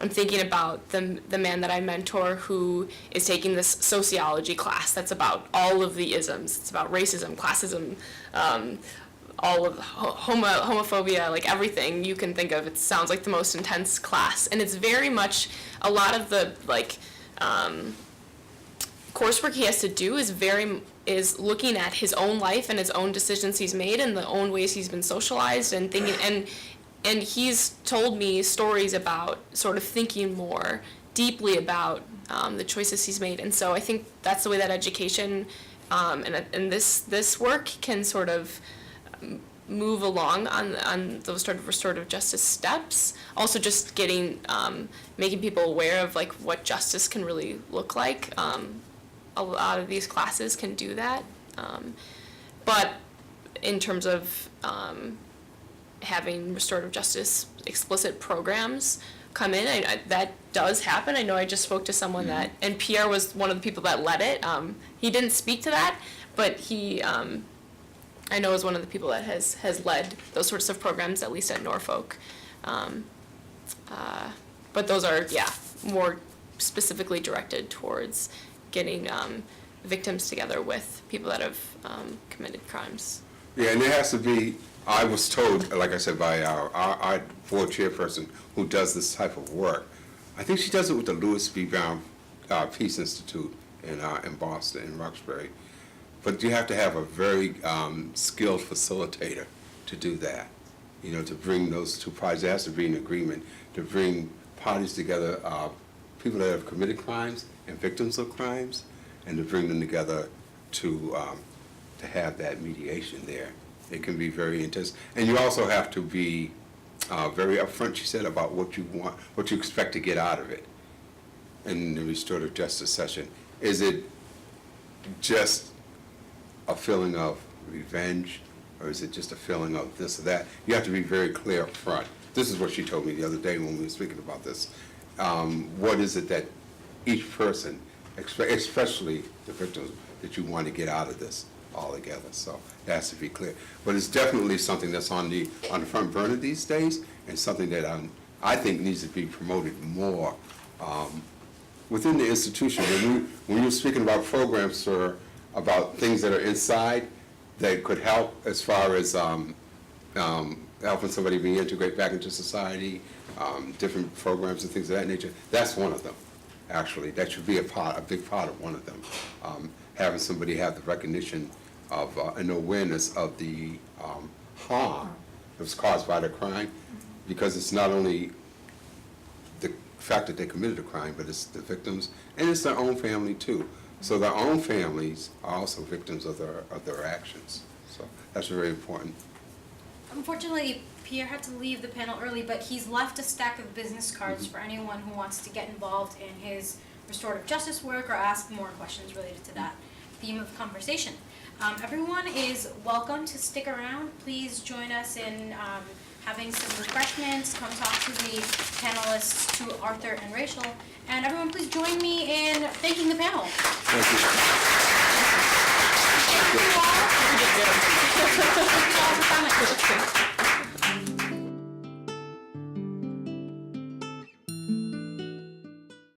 thinking about the man that I mentor who is taking this sociology class that's about all of the isms. It's about racism, classism, all of homophobia, like everything you can think of. It sounds like the most intense class. And it's very much, a lot of the coursework he has to do is looking at his own life and his own decisions he's made and the own ways he's been socialized and thinking, and he's told me stories about sort of thinking more deeply about the choices he's made. And so I think that's the way that education and this work can sort of move along on those sort of restorative justice steps. Also just making people aware of like what justice can really look like. A lot of these classes can do that. But in terms of having restorative justice explicit programs come in, that does happen. I know I just spoke to someone that, and Pierre was one of the people that led it. He didn't speak to that, but he, I know is one of the people that has led those sorts of programs, at least at Norfolk. But those are, more specifically directed towards getting victims together with people that have committed crimes. Yeah, and there has to be, I was told, like I said, by our board chairperson who does this type of work. I think she does it with the Louis B. Brown Peace Institute in Boston, in Roxbury. But you have to have a very skilled facilitator to do that, you know, to bring those two parties. There has to be an agreement to bring parties together, people that have committed crimes and victims of crimes, and to bring them together to have that mediation there. It can be very intense. And you also have to be very upfront, she said, about what you want, what you expect to get out of it in the restorative justice session. Is it just a feeling of revenge, or is it just a feeling of this or that? You have to be very clear up front. This is what she told me the other day when we were speaking about this. What is it that each person, especially the victims, that you want to get out of this altogether? So that has to be clear. But it's definitely something that's on the front burner these days, and something that I think needs to be promoted more within the institution. When you're speaking about programs, sir, about things that are inside that could help as far as helping somebody reintegrate back into society, different programs and things of that nature, that's one of them, actually. That should be a big part of one of them. Having somebody have the recognition of an awareness of the harm that was caused by the crime, because it's not only the fact that they committed a crime, but it's the victims, and it's their own family too. So their own families are also victims of their actions. So that's very important. Unfortunately, Pierre had to leave the panel early, but he's left a stack of business cards for anyone who wants to get involved in his restorative justice work or ask more questions related to that theme of conversation. Everyone is welcome to stick around. Please join us in having some refreshments. Come talk to the panelists, to Arthur and Rachel. And everyone, please join me in thanking the panel. Thank you. Thank you all. Thank you all for coming.